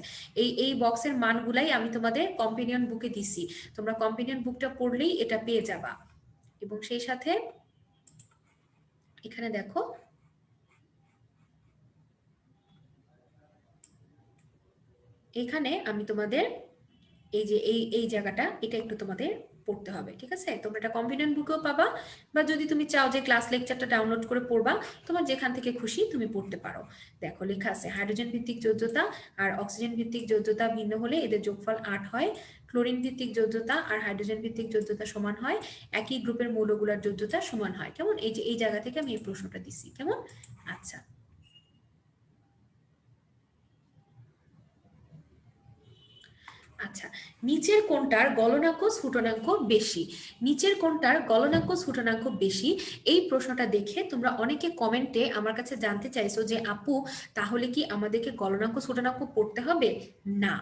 A: এই বক্সের মানগুলাই আমি তোমাদের কম্পেনিয়ন বুকে দিছি, তোমরা কম্পেনিয়ন বুকটা পড়লেই এটা পেয়ে যাবা। এবং সেই সাথে এখানে দেখো এখানে আমি তোমাদের এই যে এই জায়গাটা এটা একটু তোমাদের পড়তে হবে, ঠিক আছে। তোমরা এটা কম্পেনিয়ন বুকেও পাবা, বা যদি তুমি চাও যে ক্লাস লেকচারটা ডাউনলোড করে পড়বা, তোমার যেখান থেকে খুশি তুমি পড়তে পারো। দেখো লেখা আছে হাইড্রোজেন ভিত্তিক যোজ্যতা আর অক্সিজেন ভিত্তিক যোজ্যতা ভিন্ন হলে এদের যোগফল 8 হয়, ক্লোরিন ভিত্তিক যোজ্যতা আর হাইড্রোজেন ভিত্তিক যোজ্যতা সমান হয়, একই গ্রুপের মৌলগুলোর যোজ্যতা সমান হয়, কেমন। এই যে এই জায়গা থেকে আমি এই প্রশ্নটা দিছি, কেমন। আচ্ছা, আচ্ছা, নিচের কোনটার গলনাঙ্ক স্ফুটনাঙ্ক বেশি, নিচের কোনটার গলনাঙ্ক স্ফুটনাঙ্ক বেশি, এই প্রশ্নটা দেখে তোমরা অনেকে কমেন্টে আমার কাছে জানতে চাইছো যে আপু তাহলে কি আমাদেরকে গলনাঙ্ক স্ফুটনাঙ্ক পড়তে হবে, না।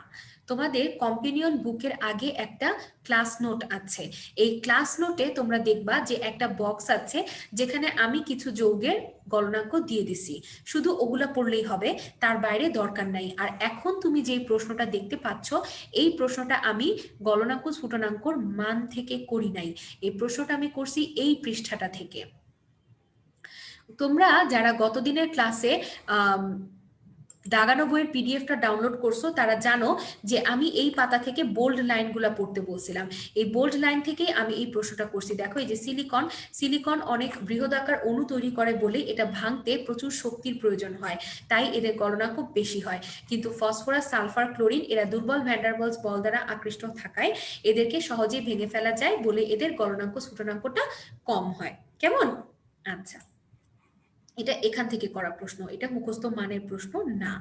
A: তোমাদের কম্পেনিয়ন বুকের আগে একটা ক্লাস নোট আছে, এই ক্লাস নোটে তোমরা দেখবা যে একটা বক্স আছে যেখানে আমি কিছু যৌগের গলনাঙ্ক দিয়ে দিছি, শুধু ওগুলা পড়লেই হবে, তার বাইরে দরকার নাই। আর এখন তুমি যে প্রশ্নটা দেখতে পাচ্ছ এই প্রশ্নটা আমি গলনাঙ্ক স্ফুটনাঙ্কর মান থেকে করি নাই, এই প্রশ্নটা আমি করছি এই পৃষ্ঠাটা থেকে। তোমরা যারা গতদিনের ক্লাসে দাগানো বইয়ের পিডিএফটা ডাউনলোড করছো তারা জানো যে আমি এই পাতা থেকে বোল্ড লাইনগুলো পড়তে বলছিলাম, এই বোল্ড লাইন থেকেই আমি এই প্রশ্নটা করছি। দেখো এই যে সিলিকন অনেক বৃহদাকার অণু তৈরি করে বলে এটা ভাঙতে প্রচুর শক্তির প্রয়োজন হয়, তাই এদের গলনাঙ্ক বেশি হয়, কিন্তু ফসফরাস, সালফার, ক্লোরিন এরা দুর্বল ভ্যান্ডারবলস বল দ্বারা আকৃষ্ট থাকায় এদেরকে সহজেই ভেঙে ফেলা যায় বলে এদের গলনাঙ্ক স্ফুটনাঙ্কটা কম হয়, কেমন। আচ্ছা, এটা এখান থেকে করা প্রশ্ন, এটা মুখস্থ মানের প্রশ্ন না।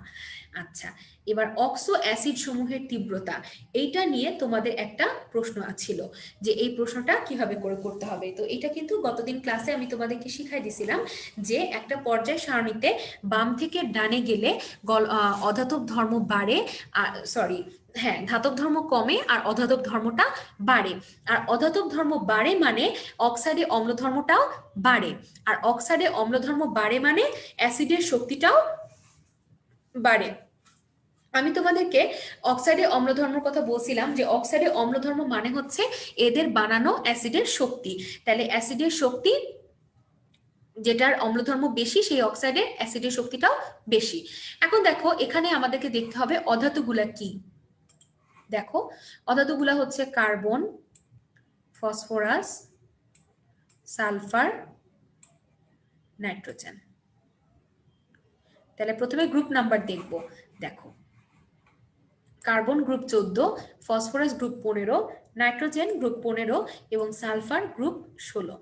A: আচ্ছা, এবার অক্সো অ্যাসিড সমূহের তীব্রতা, এইটা নিয়ে তোমাদের একটা প্রশ্ন ছিল যে এই প্রশ্নটা কিভাবে করে করতে হবে। তো এটা কিন্তু গতদিন ক্লাসে আমি তোমাদেরকে শিখাই দিছিলাম যে একটা পর্যায় সারণীতে বাম থেকে ডানে গেলে অধাতব ধর্ম বাড়ে, সরি হ্যাঁ ধাতব ধর্ম কমে আর অধাতব ধর্মটা বাড়ে। আর অধাতব ধর্ম বাড়ে মানে অক্সাইডে অম্ল ধর্মটাও বাড়ে, আর অক্সাইডে অম্ল ধর্ম বাড়ে মানে অ্যাসিডের শক্তিটাও বাড়ে। আমি তোমাদেরকে অক্সাইডে অম্লধর্মের কথা বলছিলাম যে অক্সাইডে অম্লধর্ম মানে হচ্ছে এদের বানানো অ্যাসিডের শক্তি। তাহলে অ্যাসিডের শক্তি যেটার অম্লধর্ম বেশি সেই অক্সাইডের অ্যাসিডের শক্তিটাও বেশি। এখন দেখো এখানে আমাদেরকে দেখতে হবে অধাতুগুলা কি। দেখো অধাতুগুলা হচ্ছে কার্বন, ফসফরাস, সালফার, নাইট্রোজেন। তাহলে প্রথমে গ্রুপ নাম্বার দেখব। দেখো carbon group 14, phosphorus group 15, nitrogen group 15 এবং সালফার গ্রুপ 16।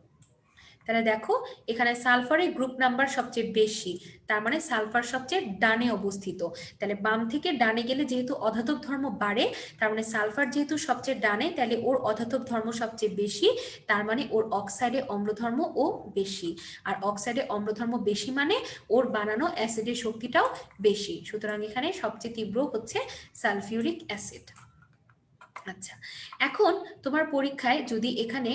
A: তাহলে দেখো এখানে সালফারের গ্রুপ নাম্বার সবচেয়ে বেশি, তার মানে সালফার সবচেয়ে ডানে অবস্থিত। তাহলে বাম থেকে ডানে গেলে যেহেতু অধাতব ধর্ম বাড়ে, তার মানে সালফার যেহেতু সবচেয়ে ডানে তাহলে ওর অধাতব ধর্ম সবচেয়ে বেশি, তার মানে ওর অক্সাইডে অম্লধর্ম ও বেশি। আর অক্সাইডে অম্লধর্ম বেশি মানে ওর বানানো অ্যাসিডের শক্তিটাও বেশি। সুতরাং এখানে সবচেয়ে তীব্র হচ্ছে সালফিউরিক অ্যাসিড। আচ্ছা, এখন তোমার পরীক্ষায় যদি এখানে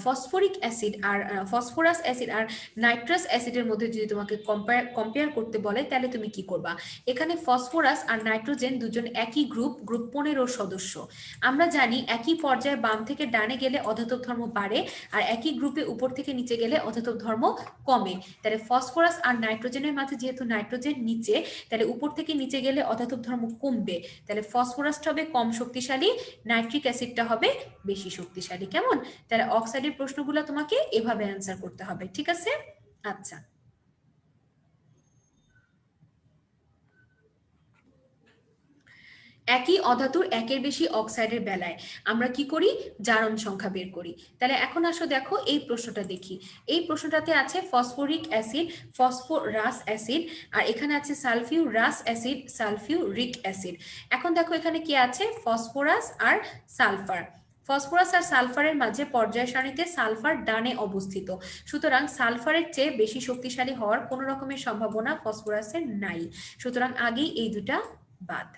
A: ফসফরিক অ্যাসিড আর ফসফরাস অ্যাসিড আর নাইট্রাস অ্যাসিডের মধ্যে যদি তোমাকে কম্পেয়ার করতে বলে তাহলে তুমি কি করবা। এখানে ফসফরাস আর নাইট্রোজেন দুজন একই গ্রুপ, গ্রুপ 15 সদস্য। আমরা জানি একই পর্যায়ে বাম থেকে ডানে গেলে অধাতব ধর্ম বাড়ে, আর একই গ্রুপে উপর থেকে নিচে গেলে অধাতব ধর্ম কমে। তাহলে ফসফরাস আর নাইট্রোজেনের মাঝে যেহেতু নাইট্রোজেন নিচে, তাহলে উপর থেকে নিচে গেলে অধাতব ধর্ম কমবে। তাহলে ফসফরাসটা হবে কম শক্তিশালী, নাইট্রিক অ্যাসিডটা হবে বেশি শক্তিশালী। কেমন? তাহলে অক্সাইডের প্রশ্নগুলো তোমাকে এভাবে অ্যান্সার করতে হবে, ঠিক আছে? আচ্ছা, একই অধাতুর একের বেশি অক্সাইডের বেলায় আমরা কি করি, জারণ সংখ্যা বের করি। তাহলে এখন আসো দেখো এই প্রশ্নটা দেখি। এই প্রশ্নটাতে আছে ফসফরিক অ্যাসিড, ফসফরাস অ্যাসিড, আর এখানে আছে সালফিউরাস অ্যাসিড, সালফিউরিক অ্যাসিড। এখন দেখো এখানে কি আছে, ফসফরাস আর সালফার। ফসফরাস আর সালফারের মাঝে পর্যায় সারণীতে সালফার ডানে অবস্থিত, সুতরাং সালফারের চেয়ে বেশি শক্তিশালী হওয়ার কোনো রকমের সম্ভাবনা ফসফরাসের নাই। সুতরাং আগেই এই দুটা বাদ।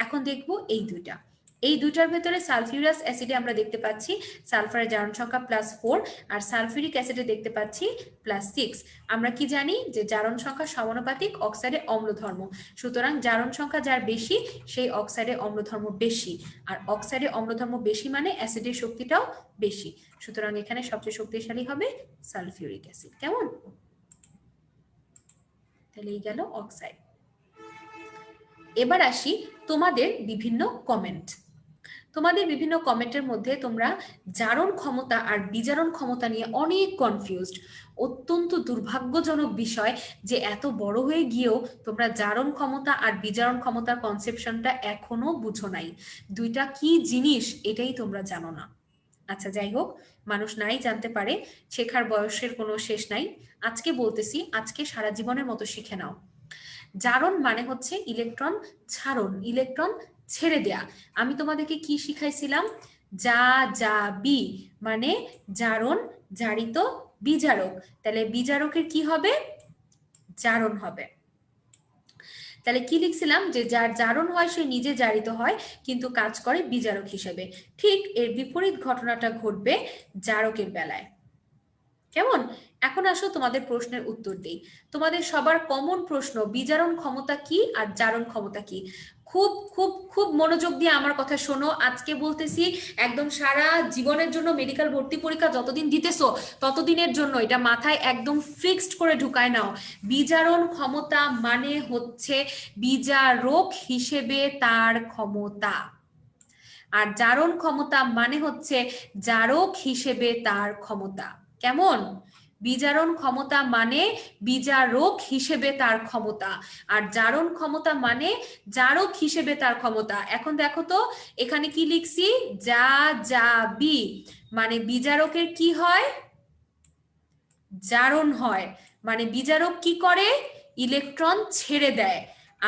A: এখন দেখব এই দুইটার ভেতরে সালফিউরাস অ্যাসিডে আমরা দেখতে পাচ্ছি সালফারের জারণ সংখ্যা +4 আর সালফিউরিক অ্যাসিডে দেখতে পাচ্ছি +6। আমরা কি জানি যে জারণ সংখ্যা সমানুপাতিক অক্সাইডে অম্লধর্ম, সুতরাং জারণ সংখ্যা যার বেশি সেই অক্সাইডে অম্লধর্ম বেশি, আর অক্সাইডে অম্লধর্ম বেশি মানে অ্যাসিডের শক্তিটাও বেশি। সুতরাং এখানে সবচেয়ে শক্তিশালী হবে সালফিউরিক অ্যাসিড। কেমন? তাহলে এই গেল অক্সাইড। এবার আসি তোমাদের বিভিন্ন কমেন্ট। তোমাদের বিভিন্ন কমেন্টের মধ্যে তোমরা জারণ ক্ষমতা আর বিজারণ ক্ষমতা নিয়ে অনেক কনফিউজড। অত্যন্ত দুর্ভাগ্যজনক বিষয় যে এত বড় হয়ে গিয়েও তোমরা জারণ ক্ষমতা আর বিজারণ ক্ষমতার কনসেপশনটা এখনো বুঝো নাই। দুইটা কি জিনিস এটাই তোমরা জানো না। আচ্ছা যাই হোক, মানুষ নাই জানতে পারে, শেখার বয়সের কোনো শেষ নাই। আজকে বলতেছি, আজকে সারা জীবনের মতো শিখে নাও। জারণ মানে হচ্ছে ইলেকট্রন ছাড়ন, ইলেকট্রন ছেড়ে দেয়া। আমি তোমাদেরকে কি শিখাইছিলাম, বি মানে জারণ, জারিত, বিজারক। তাহলে বিজারকের কি হবে, জারণ হবে। তাহলে কি লিখছিলাম, যে যার জারণ হয় সে নিজে জারিত হয় কিন্তু কাজ করে বিজারক হিসেবে। ঠিক এর বিপরীত ঘটনাটা ঘটবে জারকের বেলায়। কেমন? এখন আসো তোমাদের প্রশ্নের উত্তর দেই। তোমাদের সবার কমন প্রশ্ন, বিজারণ ক্ষমতা কি আর জারণ ক্ষমতা কি? খুব খুব খুব মনোযোগ দিয়ে আমার কথা শোনো। আজকে বলতেছি একদম সারা জীবনের জন্য, মেডিকেল ভর্তি পরীক্ষা যতদিন দিতেছো ততদিনের জন্য এটা মাথায় একদম ফিক্সড করে ঢুকায় নাও। বিজারণ ক্ষমতা মানে হচ্ছে বিজারক হিসেবে তার ক্ষমতা, আর জারণ ক্ষমতা মানে হচ্ছে জারক হিসেবে তার ক্ষমতা। কেমন? বিজারণ ক্ষমতা মানে বিজারক হিসেবে তার ক্ষমতা, আর জারণ ক্ষমতা মানে জারক হিসেবে তার ক্ষমতা। এখন দেখো তো এখানে কি লিখছি, বি মানে বিজারকের কি হয়, জারণ হয়, মানে বিজারক কি করে, ইলেকট্রন ছেড়ে দেয়।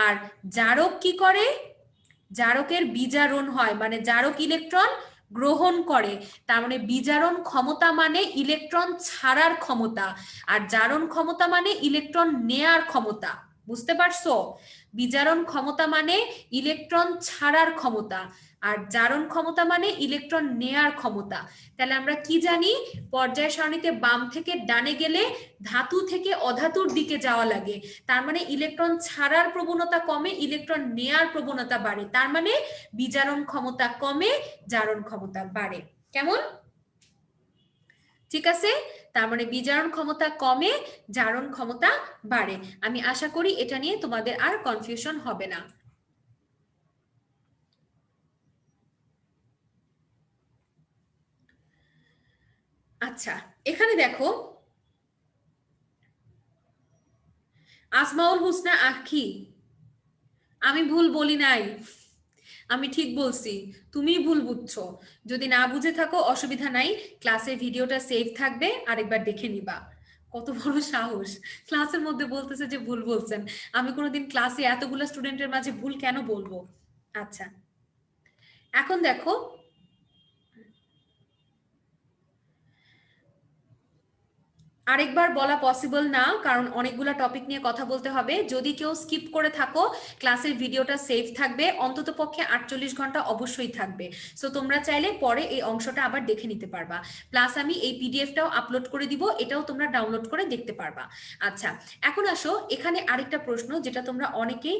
A: আর জারক কি করে, জারকের বিজারণ হয়, মানে জারক ইলেকট্রন গ্রহণ করে। তার মানে বিজারণ ক্ষমতা মানে ইলেকট্রন ছাড়ার ক্ষমতা, আর জারণ ক্ষমতা মানে ইলেকট্রন নেয়ার ক্ষমতা। বুঝতে পারছো? বিজারণ ক্ষমতা মানে ইলেকট্রন ছাড়ার ক্ষমতা, আর জারণ ক্ষমতা মানে ইলেকট্রন নেয়ার ক্ষমতা। তাহলে আমরা কি জানি, পর্যায় সারণীতে বাম থেকে ডানে গেলে ধাতু থেকে অধাতুর দিকে যাওয়া লাগে। তার মানে ইলেকট্রন ছাড়ার প্রবণতা কমে, ইলেকট্রন নেয়ার প্রবণতা বাড়ে। তার মানে বিজারণ ক্ষমতা কমে, জারণ ক্ষমতা বাড়ে। কেমন? ঠিক আছে? তার মানে বিজারণ ক্ষমতা কমে, জারণ ক্ষমতা বাড়ে। আমি আশা করি এটা নিয়ে তোমাদের আর কনফিউশন হবে না। আচ্ছা, এখানে দেখো, আসমাউল হুসনা আখি, আমি ভুল বলি নাই, আমি ঠিক বলছি, তুমি ভুল বুঝছো। যদি না বুঝে থাকো অসুবিধা নাই, ক্লাসের ভিডিওটা সেভ থাকবে, আরেকবার দেখে নিবা। কত বড় সাহস, ক্লাসের মধ্যে বলতেছে যে ভুল বলছেন। আমি কোনোদিন ক্লাসে এতগুলো স্টুডেন্টের মাঝে ভুল কেন বলবো? আচ্ছা, এখন দেখো, আরেকবার বলা পসিবল না, কারণ অনেকগুলো টপিক নিয়ে কথা বলতে হবে। যদি কেউ স্কিপ করে থাকো, ক্লাসের ভিডিওটা সেভ থাকবে, অন্তত পক্ষে 48 ঘন্টা অবশ্যই থাকবে। সো তোমরা চাইলে পরে এই অংশটা আবার দেখে নিতে পারবা। প্লাস আমি এই পিডিএফটাও আপলোড করে দিব, এটাও তোমরা ডাউনলোড করে দেখতে পারবা। আচ্ছা, এখন আসো, এখানে আরেকটা প্রশ্ন যেটা তোমরা অনেকেই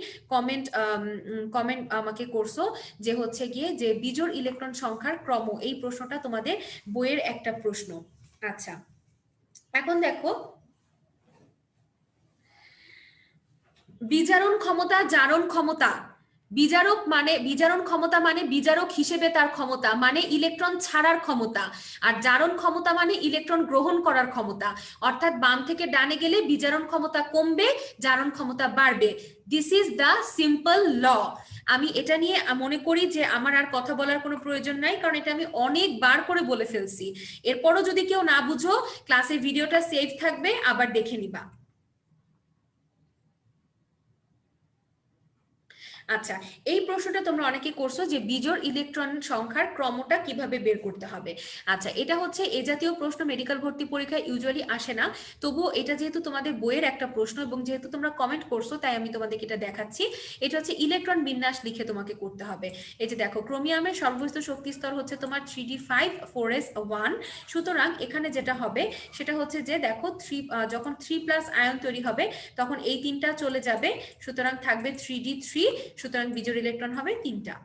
A: কমেন্ট আমাকে করছো, যে হচ্ছে গিয়ে যে বিজোড় ইলেকট্রন সংখ্যার ক্রম, এই প্রশ্নটা তোমাদের বইয়ের একটা প্রশ্ন। আচ্ছা, এখন দেখো, বিজারণ ক্ষমতা, জারণ ক্ষমতা, বিজারণ ক্ষমতা মানে বিজারক হিসেবে তার ক্ষমতা, মানে ইলেকট্রন ছাড়ার ক্ষমতা। আর জারণ ক্ষমতা মানে ইলেকট্রন গ্রহণ করার ক্ষমতা। অর্থাৎ বাম থেকে ডানে গেলে বিজারণ ক্ষমতা কমবে, জারণ ক্ষমতা বাড়বে। দিস ইজ দ্য সিম্পল ল। আমি এটা নিয়ে মনে করি যে আমার আর কথা বলার কোনো প্রয়োজন নাই, কারণ এটা আমি অনেকবার করে বলে ফেলছি। এরপরও যদি কেউ না বুঝো, ক্লাসের ভিডিওটা সেভ থাকবে, আবার দেখে নিবা। আচ্ছা, এই প্রশ্নটা তোমরা অনেকে করছো যে বিজোড় ইলেকট্রন সংখ্যার ক্রমটা কিভাবে বের করতে হবে। আচ্ছা, এটা হচ্ছে এ জাতীয় প্রশ্ন মেডিকেল ভর্তি পরীক্ষায় ইউজুয়ালি আসে না, তবুও এটা যেহেতু তোমাদের বইয়ের একটা প্রশ্ন এবং যেহেতু তোমরা কমেন্ট করছো, তাই আমি তোমাদেরকে এটা দেখাচ্ছি। এটা হচ্ছে ইলেকট্রন বিন্যাস লিখে তোমাকে করতে হবে। এই যে দেখো, ক্রোমিয়ামের সর্বোচ্চ শক্তি স্তর হচ্ছে তোমার 3d5 4s1। সুতরাং এখানে যেটা হবে সেটা হচ্ছে যে দেখো, যখন 3+ আয়ন তৈরি হবে, তখন এই তিনটা চলে যাবে, সুতরাং থাকবে 3d3। সুতরাং বিজোড় ইলেকট্রন হবে 3টা।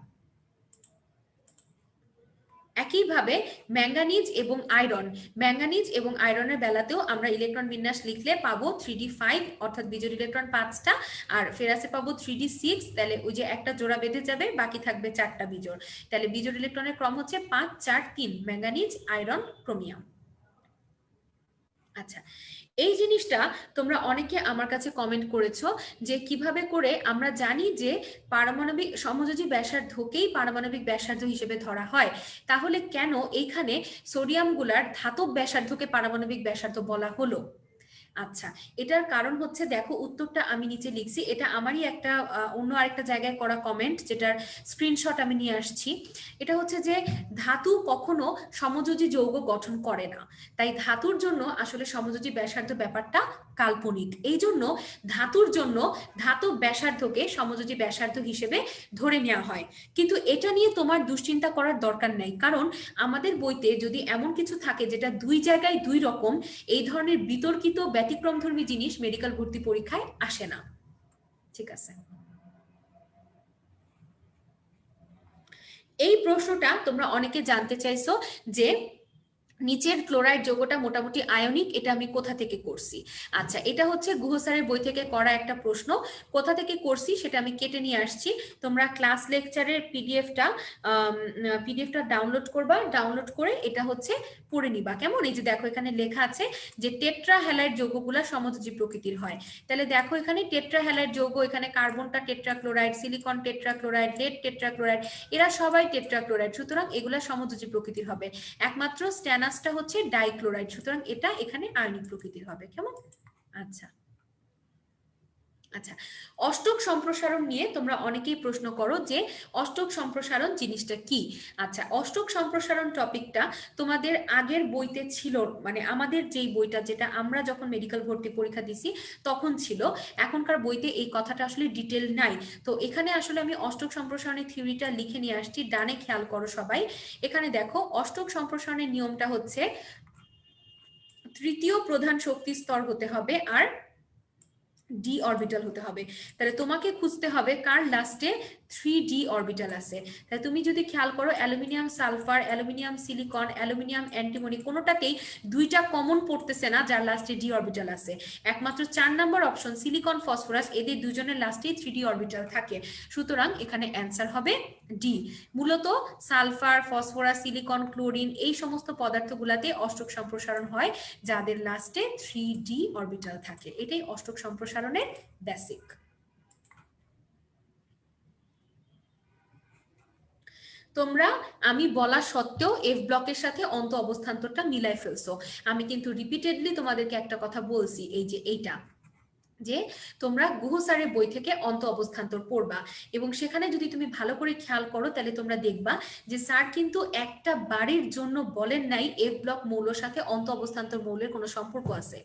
A: একইভাবে ম্যাঙ্গানিজ এবং আয়রনের বেলাতেও আমরা ইলেকট্রন বিন্যাস লিখলে পাবো 3d5, অর্থাৎ বিজোড় ইলেকট্রন 5টা। আর ফেরাসে পাবো 3d6, তাহলে ওই যে একটা জোড়া বেঁধে যাবে, বাকি থাকবে 4টা বিজোড়। তাহলে বিজোড় ইলেকট্রনের ক্রম হচ্ছে 5 4 3, ম্যাঙ্গানিজ, আয়রন, ক্রোমিয়াম। আচ্ছা, এই জিনিসটা তোমরা অনেকে আমার কাছে কমেন্ট করেছো যে কিভাবে করে আমরা জানি যে পারমাণবিক সমযোজী ব্যাসার্ধকেই পারমাণবিক ব্যাসার্ধ হিসেবে ধরা হয়, তাহলে কেন এইখানে সোডিয়ামগুলার ধাতব ব্যাসার্ধকে পারমাণবিক ব্যাসার্ধ বলা হলো? আচ্ছা, এটার কারণ হচ্ছে, দেখো উত্তরটা আমি নিচে লিখছি, এটা আমারই একটা অন্য আরেকটা জায়গায় করা কমেন্ট, যেটার স্ক্রিনশট আমি নিয়ে আসছি। এটা হচ্ছে যে ধাতু কখনো সমযোজী যৌগ গঠন করে না, তাই ধাতুর জন্য আসলে সমযোজী ব্যাসার্ধ ব্যাপারটা কাল্পনিক। এই জন্য ধাতুর জন্য ধাতব ব্যাসার্ধকে সমযোজী ব্যাসার্ধ হিসেবে ধরে নেওয়া হয়। কিন্তু এটা নিয়ে তোমার দুশ্চিন্তা করার দরকার নেই, কারণ আমাদের বইতে যদি এমন কিছু থাকে যেটা দুই জায়গায় দুই রকম, এই ধরনের বিতর্কিত ব্যতিক্রমধর্মী জিনিস মেডিকেল ভর্তি পরীক্ষায় আসে না। ঠিক আছে, এই প্রশ্নটা তোমরা অনেকে জানতে চাইছো যে নিচের ক্লোরাইড যৌগটা মোটামুটি আয়নিক, এটা আমি কোথা থেকে করছি। আচ্ছা, এটা হচ্ছে গুহ স্যারের বই থেকে করা একটা প্রশ্ন। কোথা থেকে করছি সেটা আমি কেটে নিয়ে আসছি। তোমরা ক্লাস লেকচারের পিডিএফটা ডাউনলোড করবা, ডাউনলোড করে এটা হচ্ছে পড়ে নিবা। কেমন? এই যে দেখো, এখানে লেখা আছে যে টেট্রা হ্যালাইড যৌগগুলা সমযোজী প্রকৃতির হয়। তাহলে দেখো, এখানে টেট্রা হ্যালাইড যৌগ, এখানে কার্বনটা tetrachloride, silicon tetrachloride, lead tetrachloride, এরা সবাই টেট্রাক্লোরাইড, সুতরাং এগুলা সমযোজী প্রকৃতির হবে। একমাত্র স্ট্যানা মাইনাসটা হচ্ছে ডাইক্লোরাইড, সুতরাং এটা এখানে আয়নিক প্রকৃতির হবে। কেমন? আচ্ছা আচ্ছা, অষ্টক সম্প্রসারণ নিয়ে তোমরা অনেকেই প্রশ্ন করো যে অষ্টক সম্প্রসারণ জিনিসটা কি। আচ্ছা, অষ্টক সম্প্রসারণ টপিকটা তোমাদের আগের বইতে ছিল, মানে আমাদের যেই বইটা, যেটা আমরা যখন মেডিকেল ভর্তি পরীক্ষা দিছি তখন ছিল, এখনকার বইতে এই কথাটা আসলে ডিটেল নাই। তো এখানে আসলে আমি অষ্টক সম্প্রসারণের থিওরিটা লিখে নিয়ে আসছি, ডানে খেয়াল করো সবাই। এখানে দেখো অষ্টক সম্প্রসারণের নিয়মটা হচ্ছে তৃতীয় প্রধান শক্তি স্তর হতে হবে আর ডি অরবিটাল হতে হবে। তাহলে তোমাকে খুঁজতে হবে কার লাস্টে 3D অরবিটাল আছে। তাহলে তুমি যদি খেয়াল করো aluminium sulphur, aluminium silicon, aluminium antimony, কোনোটাতেই দুইটা কমন পড়তেছে না যার লাস্টে ডি অরবিটাল আছে। একমাত্র 4 নম্বর অপশন সিলিকন ফসফরাস, এদের দুজনের লাস্টেই 3D অরবিটাল থাকে। সুতরাং এখানে অ্যান্সার হবে ডি। মূলত সালফার, ফসফরাস, সিলিকন, ক্লোরিন এই সমস্ত পদার্থগুলোতে অষ্টক সম্প্রসারণ হয় যাদের লাস্টে 3D অরবিটাল থাকে। এটাই অষ্টক সম্প্রসারণের বেসিক। তোমরা আমি বলা সত্ত্বেও এফ ব্লকের সাথে অন্ত অবস্থান্তরটা মিলাই ফেলছো। আমি কিন্তু রিপিটেডলি তোমাদেরকে একটা কথা বলছি, এই যে এইটা, যে তোমরা গুহ স্যারের বই থেকে অন্ত অবস্থান্তর পড়বা, এবং সেখানে যদি তুমি ভালো করে খেয়াল করো তাহলে তোমরা দেখবা যে স্যার কিন্তু একটা বারের জন্য বলেন নাই এফ ব্লক মৌলের সাথে অন্ত অবস্থান্তর মৌলের কোনো সম্পর্ক আছে।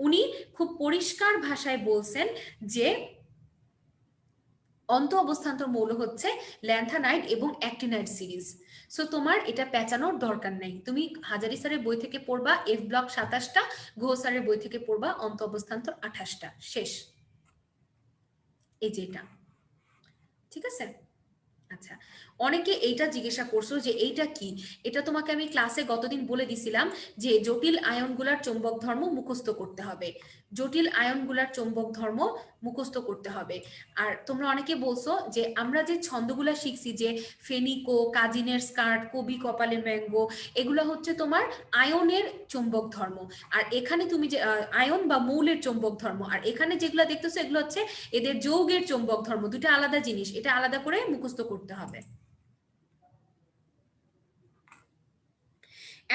A: উনি খুব পরিষ্কার ভাষায় বলছেন যে অন্ত অবস্থান্তর মৌল হচ্ছে ল্যান্থানাইড এবং অ্যাক্টিনাইড সিরিজ। সো তোমার এটা পেঁচানোর দরকার নাই, তুমি হাজারি স্যারের বই থেকে পড়বা এফ ব্লক 27টা, ঘোষ স্যারের বই থেকে পড়বা অন্ত অবস্থান্তর 28টা, শেষ। এই যে এটা, ঠিক আছে? আচ্ছা, অনেকে এইটা জিজ্ঞাসা করছো যে এইটা কি। এটা তোমাকে আমি ক্লাসে গতদিন বলে দিছিলাম যে জটিল আয়নগুলার চৌম্বক ধর্ম মুখস্থ করতে হবে, জটিল আয়নগুলার চৌম্বক ধর্ম মুখস্থ করতে হবে। আর তোমরা অনেকে বলছো যে আমরা যে ছন্দগুলা শিখছি, যে ফেনিকো, কাজিনের স্কার্ট, কবি কপালে ম্যাঙ্গো, এগুলো হচ্ছে তোমার আয়নের চৌম্বক ধর্ম। আর এখানে তুমি যে আয়ন বা মৌলের চৌম্বক ধর্ম, আর এখানে যেগুলো দেখতেছো এগুলো হচ্ছে এদের যৌগের চৌম্বক ধর্ম, দুটো আলাদা জিনিস, এটা আলাদা করে মুখস্থ করতে হবে।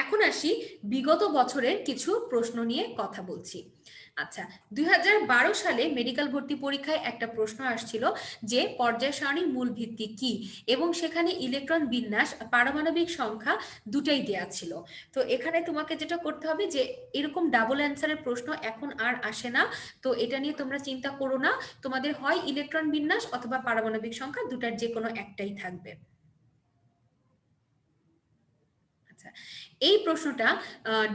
A: এখন আসি বিগত বছরের কিছু প্রশ্ন নিয়ে কথা বলছি। আচ্ছা, 2012 সালে মেডিকেল ভর্তি পরীক্ষায় একটা প্রশ্ন আসছিল যে পর্যায় সারণীর মূল ভিত্তি কি, এবং সেখানে ইলেকট্রন বিন্যাস, পারমাণবিক সংখ্যা দুটাই দেয়া ছিল। তো এখানে তোমাকে যেটা করতে হবে যে এরকম ডাবল অ্যান্সারের প্রশ্ন এখন আর আসে না, তো এটা নিয়ে তোমরা চিন্তা করো না। তোমাদের হয় ইলেকট্রন বিন্যাস অথবা পারমাণবিক সংখ্যা, দুটার যে কোনো একটাই থাকবে। আচ্ছা, এই প্রশ্নটা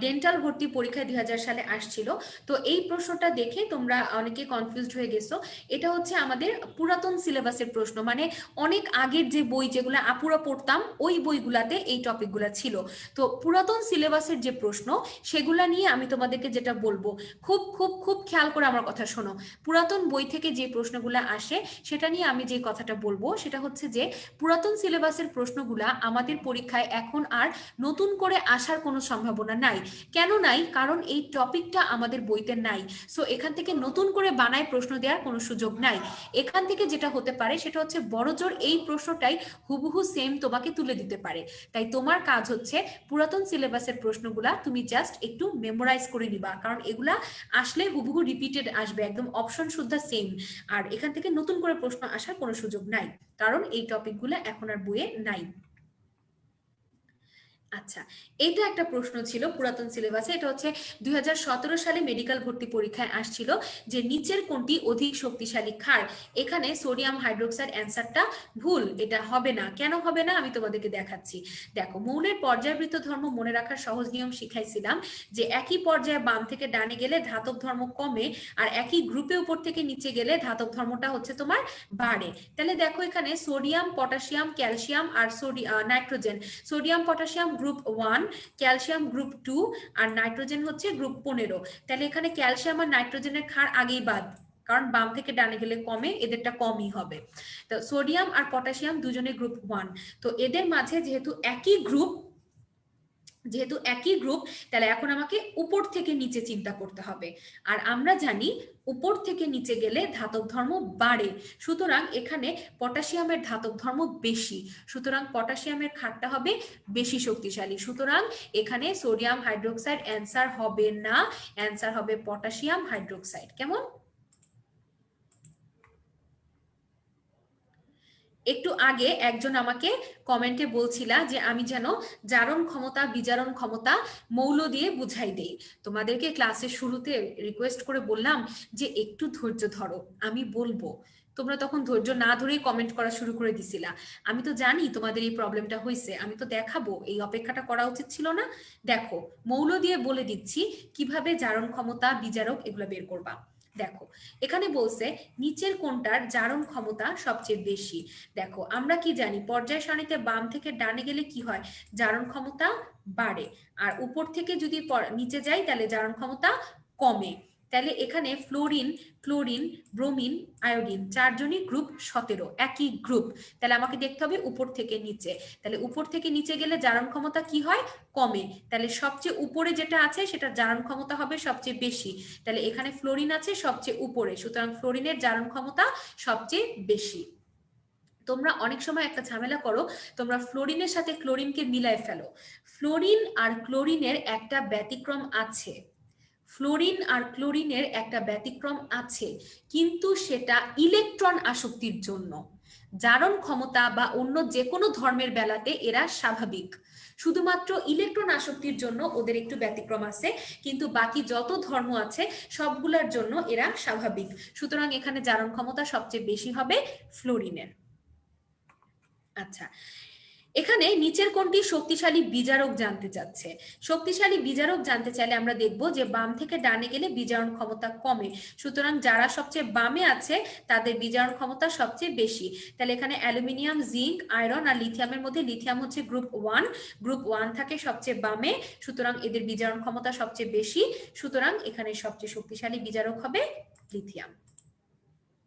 A: ডেন্টাল ভর্তি পরীক্ষায় 2000 সালে আসছিল। তো এই প্রশ্নটা দেখে তোমরা অনেকে কনফিউজড হয়ে গেছো। এটা হচ্ছে আমাদের পুরাতন সিলেবাসের প্রশ্ন, মানে অনেক আগের যে বই যেগুলো আপুরা পড়তাম ওই বইগুলাতে এই টপিকগুলো ছিল। তো পুরাতন সিলেবাসের যে প্রশ্ন সেগুলা নিয়ে আমি তোমাদেরকে যেটা বলবো, খুব খুব খুব খেয়াল করে আমার কথা শোনো। পুরাতন বই থেকে যে প্রশ্নগুলো আসে সেটা নিয়ে আমি যে কথাটা বলবো সেটা হচ্ছে যে পুরাতন সিলেবাসের প্রশ্নগুলা আমাদের পরীক্ষায় এখন আর নতুন করে আসার কোনো সম্ভাবনা নাই। কেন নাই? কারণ এই টপিকটা আমাদের বইতে নাই। সো এখান থেকে নতুন করে বানায় প্রশ্ন দেওয়ার কোনো সুযোগ নাই। এখান থেকে যেটা হতে পারে সেটা হচ্ছে বড়জোর এই প্রশ্নটাই হুবহু সেম তোমাকে তুলে দিতে পারে। তাই তোমার কাজ হচ্ছে পুরাতন সিলেবাসের প্রশ্নগুলা তুমি জাস্ট একটু মেমোরাইজ করে নিবা, কারণ এগুলা আসলে হুবহু রিপিটেড আসবে, একদম অপশন শুদ্ধ সেম। আর এখান থেকে নতুন করে প্রশ্ন আসার কোনো সুযোগ নাই, কারণ এই টপিকগুলো এখন আর বইয়ে নাই। আচ্ছা, এটা একটা প্রশ্ন ছিল পুরাতন সিলেবাসে। এটা হচ্ছে 2017 সালে মেডিকেল ভর্তি পরীক্ষায় আসছিল যে নিচের কোনটি অধিক শক্তিশালী ক্ষার। এখানে সোডিয়াম হাইড্রোক্সাইড অ্যান্সারটা ভুল, এটা হবে না। কেন হবে না আমি তোমাদেরকে দেখাচ্ছি। দেখো, মৌলের পর্যায়বৃত্ত ধর্ম মনে রাখার সহজ নিয়ম শিখাইছিলাম যে একই পর্যায়ে বাম থেকে ডানে গেলে ধাতব ধর্ম কমে, আর একই গ্রুপে উপর থেকে নিচে গেলে ধাতব ধর্মটা হচ্ছে তোমার বাড়ে। তাহলে দেখো এখানে সোডিয়াম, পটাশিয়াম, ক্যালসিয়াম আর nitrogen, sodium potassium group 1, calcium group 2 আর নাইট্রোজেন হচ্ছে গ্রুপ 15। তাহলে এখানে ক্যালসিয়াম আর নাইট্রোজেনের ক্ষার আগেই বাদ, কারণ বাম থেকে ডানে গেলে কমে, এদেরটা কমই হবে। তো সোডিয়াম আর পটাশিয়াম দুজনে গ্রুপ 1, তো এদের মাঝে যেহেতু একই গ্রুপ, যেহেতু একই গ্রুপ, তাহলে এখন আমাকে উপর থেকে নিচে চিন্তা করতে হবে। আর আমরা জানি উপর থেকে নিচে গেলে ধাতব ধর্ম বাড়ে, সুতরাং এখানে পটাশিয়ামের ধাতব ধর্ম বেশি, সুতরাং পটাশিয়ামের ক্ষারটা হবে বেশি শক্তিশালী। সুতরাং এখানে সোডিয়াম হাইড্রোক্সাইড অ্যান্সার হবে না, অ্যান্সার হবে পটাশিয়াম হাইড্রোক্সাইড। কেমন? একটু আগে একজন আমাকে কমেন্টে বলছিলা যে আমি যেন জারণ ক্ষমতা বিজারণ ক্ষমতা মৌল দিয়ে বুঝাই দেই। তোমাদেরকে ক্লাসের শুরুতে রিকোয়েস্ট করে বললাম যে একটু ধৈর্য ধরো, আমি বলবো। তোমরা তখন ধৈর্য না ধরেই কমেন্ট করা শুরু করে দিছিলা। আমি তো জানি তোমাদের এই প্রবলেমটা হয়েছে, আমি তো দেখাবো, এই অপেক্ষাটা করা উচিত ছিল না? দেখো, মৌল দিয়ে বলে দিচ্ছি কিভাবে জারণ ক্ষমতা বিজারক এগুলো বের করবা। দেখো, এখানে বলছে নিচের কোনটার জারণ ক্ষমতা সবচেয়ে বেশি। দেখো, আমরা কি জানি পর্যায় সারণীতে বাম থেকে ডানে গেলে কি হয়, জারণ ক্ষমতা বাড়ে, আর উপর থেকে যদি নিচে যাই তাহলে জারণ ক্ষমতা কমে। তাহলে এখানে ফ্লোরিন, ক্লোরিন, ব্রোমিন, আয়োডিন চারজনই গ্রুপ 17, একই গ্রুপ। তাহলে আমাকে দেখতে হবে উপর থেকে নিচে। তাহলে উপর থেকে নিচে গেলে জারণ ক্ষমতা কি হয়, কমে। তাহলে সবচেয়ে উপরে যেটা আছে সেটা জারণ ক্ষমতা হবে সবচেয়ে বেশি। তাহলে এখানে ফ্লোরিন আছে সবচেয়ে উপরে, সুতরাং ফ্লোরিনের জারণ ক্ষমতা সবচেয়ে বেশি। তোমরা অনেক সময় একটা ঝামেলা করো, তোমরা ফ্লোরিনের সাথে ক্লোরিনকে মিলায় ফেলো। ফ্লোরিন আর ক্লোরিনের একটা ব্যতিক্রম আছে, ফ্লোরিন আর ক্লোরিনের একটা ব্যতিক্রম আছে, কিন্তু সেটা ইলেকট্রন আসক্তির জন্য। জারণ ক্ষমতা বা অন্য যে কোনো ধর্মের বেলাতে এরা স্বাভাবিক, শুধুমাত্র ইলেকট্রন আসক্তির জন্য ওদের একটু ব্যতিক্রম আছে, কিন্তু বাকি যত ধর্ম আছে সবগুলোর জন্য এরা স্বাভাবিক। সুতরাং এখানে জারণ ক্ষমতা সবচেয়ে বেশি হবে ফ্লোরিনের। আচ্ছা, এখানে নিচের কোনটি শক্তিশালী বিজারক জানতে চাচ্ছে। শক্তিশালী বিজারক জানতে চাইলে আমরা দেখব যে বাম থেকে ডানে গেলে বিজারণ ক্ষমতা কমে, সুতরাং যারা সবচেয়ে বামে আছে তাদের বিজারণ ক্ষমতা সবচেয়ে বেশি। তাহলে এখানে অ্যালুমিনিয়াম, জিঙ্ক, আয়রন আর লিথিয়ামের মধ্যে লিথিয়াম হচ্ছে গ্রুপ 1, গ্রুপ 1 থাকে সবচেয়ে বামে, সুতরাং এদের বিজারণ ক্ষমতা সবচেয়ে বেশি, সুতরাং এখানে সবচেয়ে শক্তিশালী বিজারক হবে লিথিয়াম।